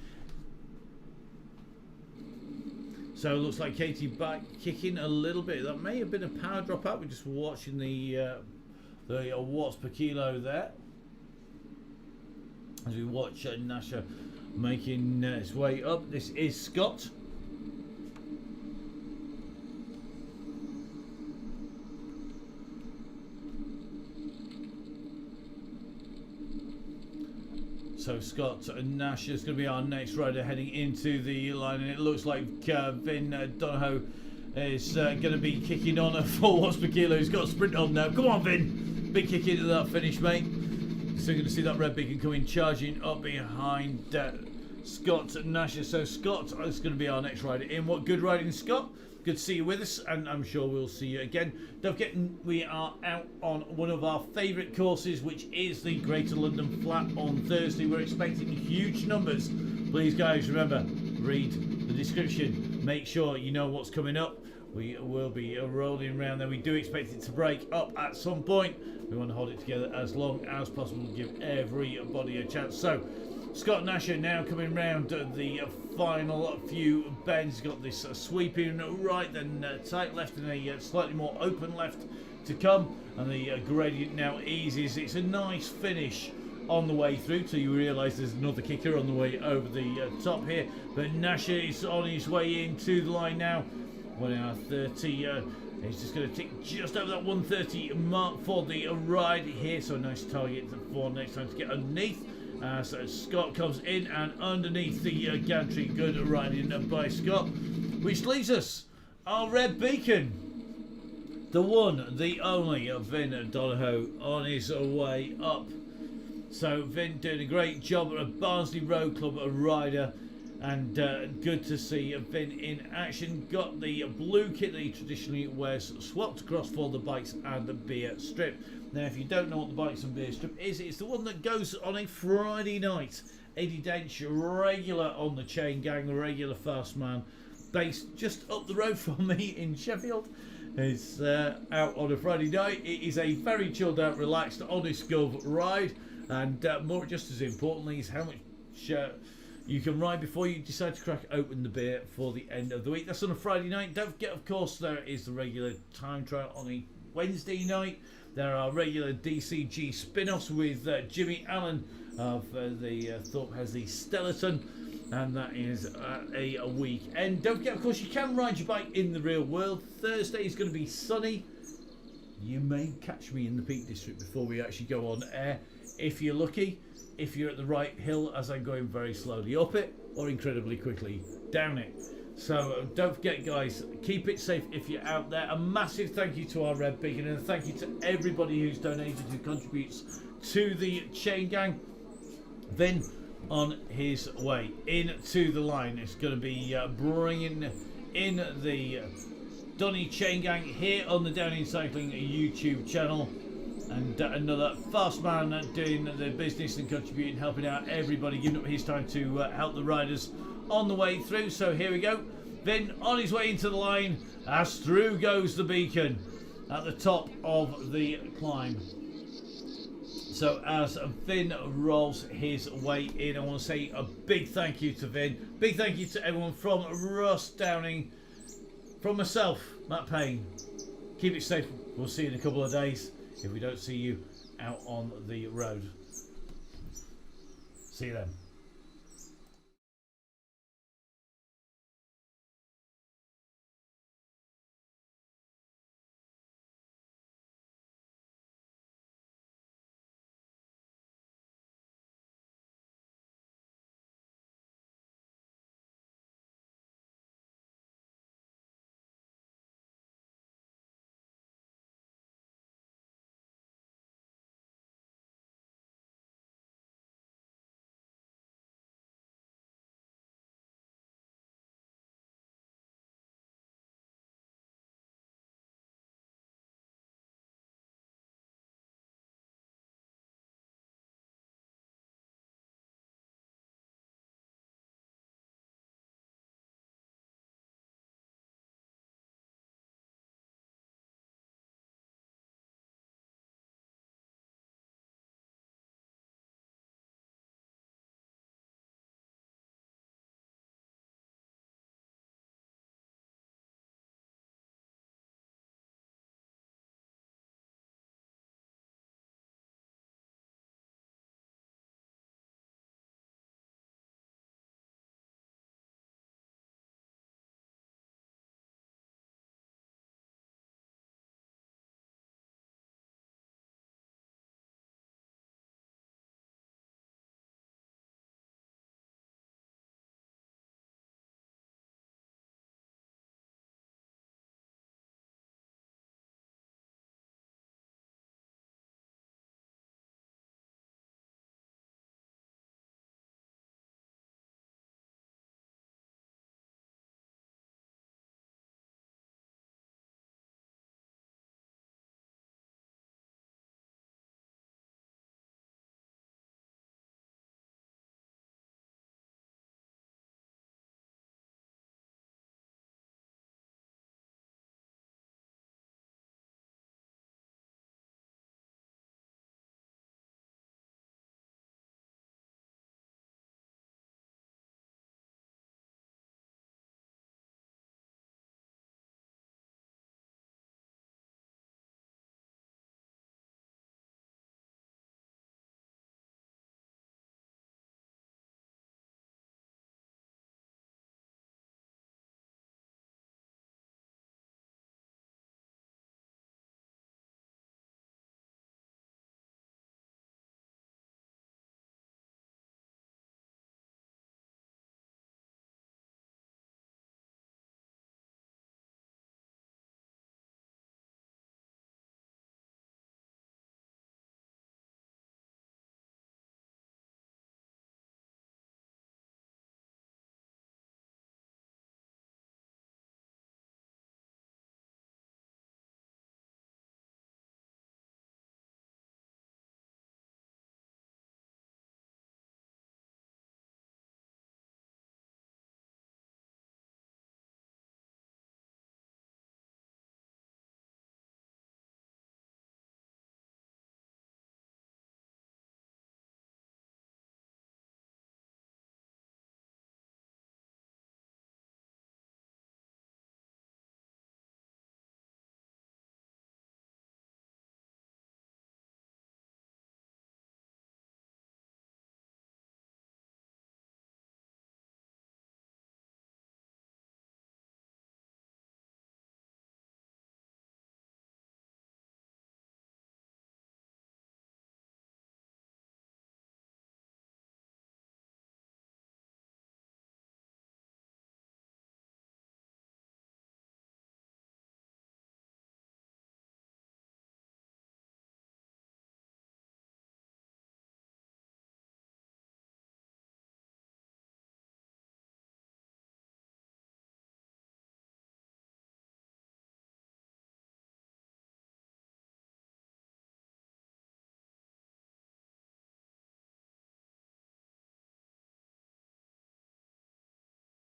Speaker 1: So it looks like Katie back kicking a little bit. That may have been a power drop out. We're just watching the watts per kilo there as we watch Nasher making his way up. This is Scott. So Scott and Nash is going to be our next rider heading into the line, and it looks like Vin Donohoe is going to be kicking on at 4 watts per kilo. He's got a sprint on now. Come on, Vin! Big kick into that finish, mate. So you're going to see that red beacon coming charging up behind Scott and Nash. So Scott is going to be our next rider in. What good riding, Scott? Good to see you with us, and I'm sure we'll see you again. Don't forget, we are out on one of our favourite courses, which is the Greater London Flat on Thursday. We're expecting huge numbers. Please, guys, remember, read the description. Make sure you know what's coming up. We will be rolling around there. We do expect it to break up at some point. We want to hold it together as long as possible, give everybody a chance. So, Scott Nasher now coming round the final few bends. He's got this sweeping right, then tight left, and a slightly more open left to come. And the gradient now eases. It's a nice finish on the way through till you realise there's another kicker on the way over the top here. But Nasher is on his way into the line now. 1 hour 30. He's just going to tick just over that 1:30 mark for the ride here. So a nice target for next time to get underneath. So Scott comes in and underneath the gantry. Good riding by Scott, which leaves us our red beacon, the one, the only Vin Donohoe on his way up. So Vin doing a great job at a Barnsley Road Club rider, and good to see Vin in action. Got the blue kit that he traditionally wears swapped across for the bikes and the beer strip. Now, if you don't know what the bikes and beer strip is, it's the one that goes on a Friday night. Eddie Dench, regular on the Chain Gang, the regular fast man, based just up the road from me in Sheffield. It's out on a Friday night. It is a very chilled out, relaxed, honest gov ride, and more just as importantly is how much you can ride before you decide to crack open the beer for the end of the week. That's on a Friday night. Don't forget, of course, there is the regular time trial on a Wednesday night. There are regular DCG spin-offs with Jimmy Allen of the Thorpe has the Stellarton, and that is a weekend. Don't forget, of course, you can ride your bike in the real world. Thursday is going to be sunny. You may catch me in the Peak District before we actually go on air, if you're lucky. If you're at the right hill as I'm going very slowly up it, or incredibly quickly down it. So don't forget, guys, keep it safe if you're out there. A massive thank you to our red beacon, and a thank you to everybody who's donated, who contributes to the Chain Gang. Then on his way into the line, it's going to be bringing in the Donny Chain Gang here on the Down In Cycling YouTube channel. And another fast man doing the business and contributing, helping out everybody, giving up his time to help the riders on the way through. So here we go. Vin on his way into the line as through goes the beacon at the top of the climb. So as Vin rolls his way in, I want to say a big thank you to Vin. Big thank you to everyone from Russ Downing, from myself, Matt Payne. Keep it safe. We'll see you in a couple of days if we don't see you out on the road. See you then.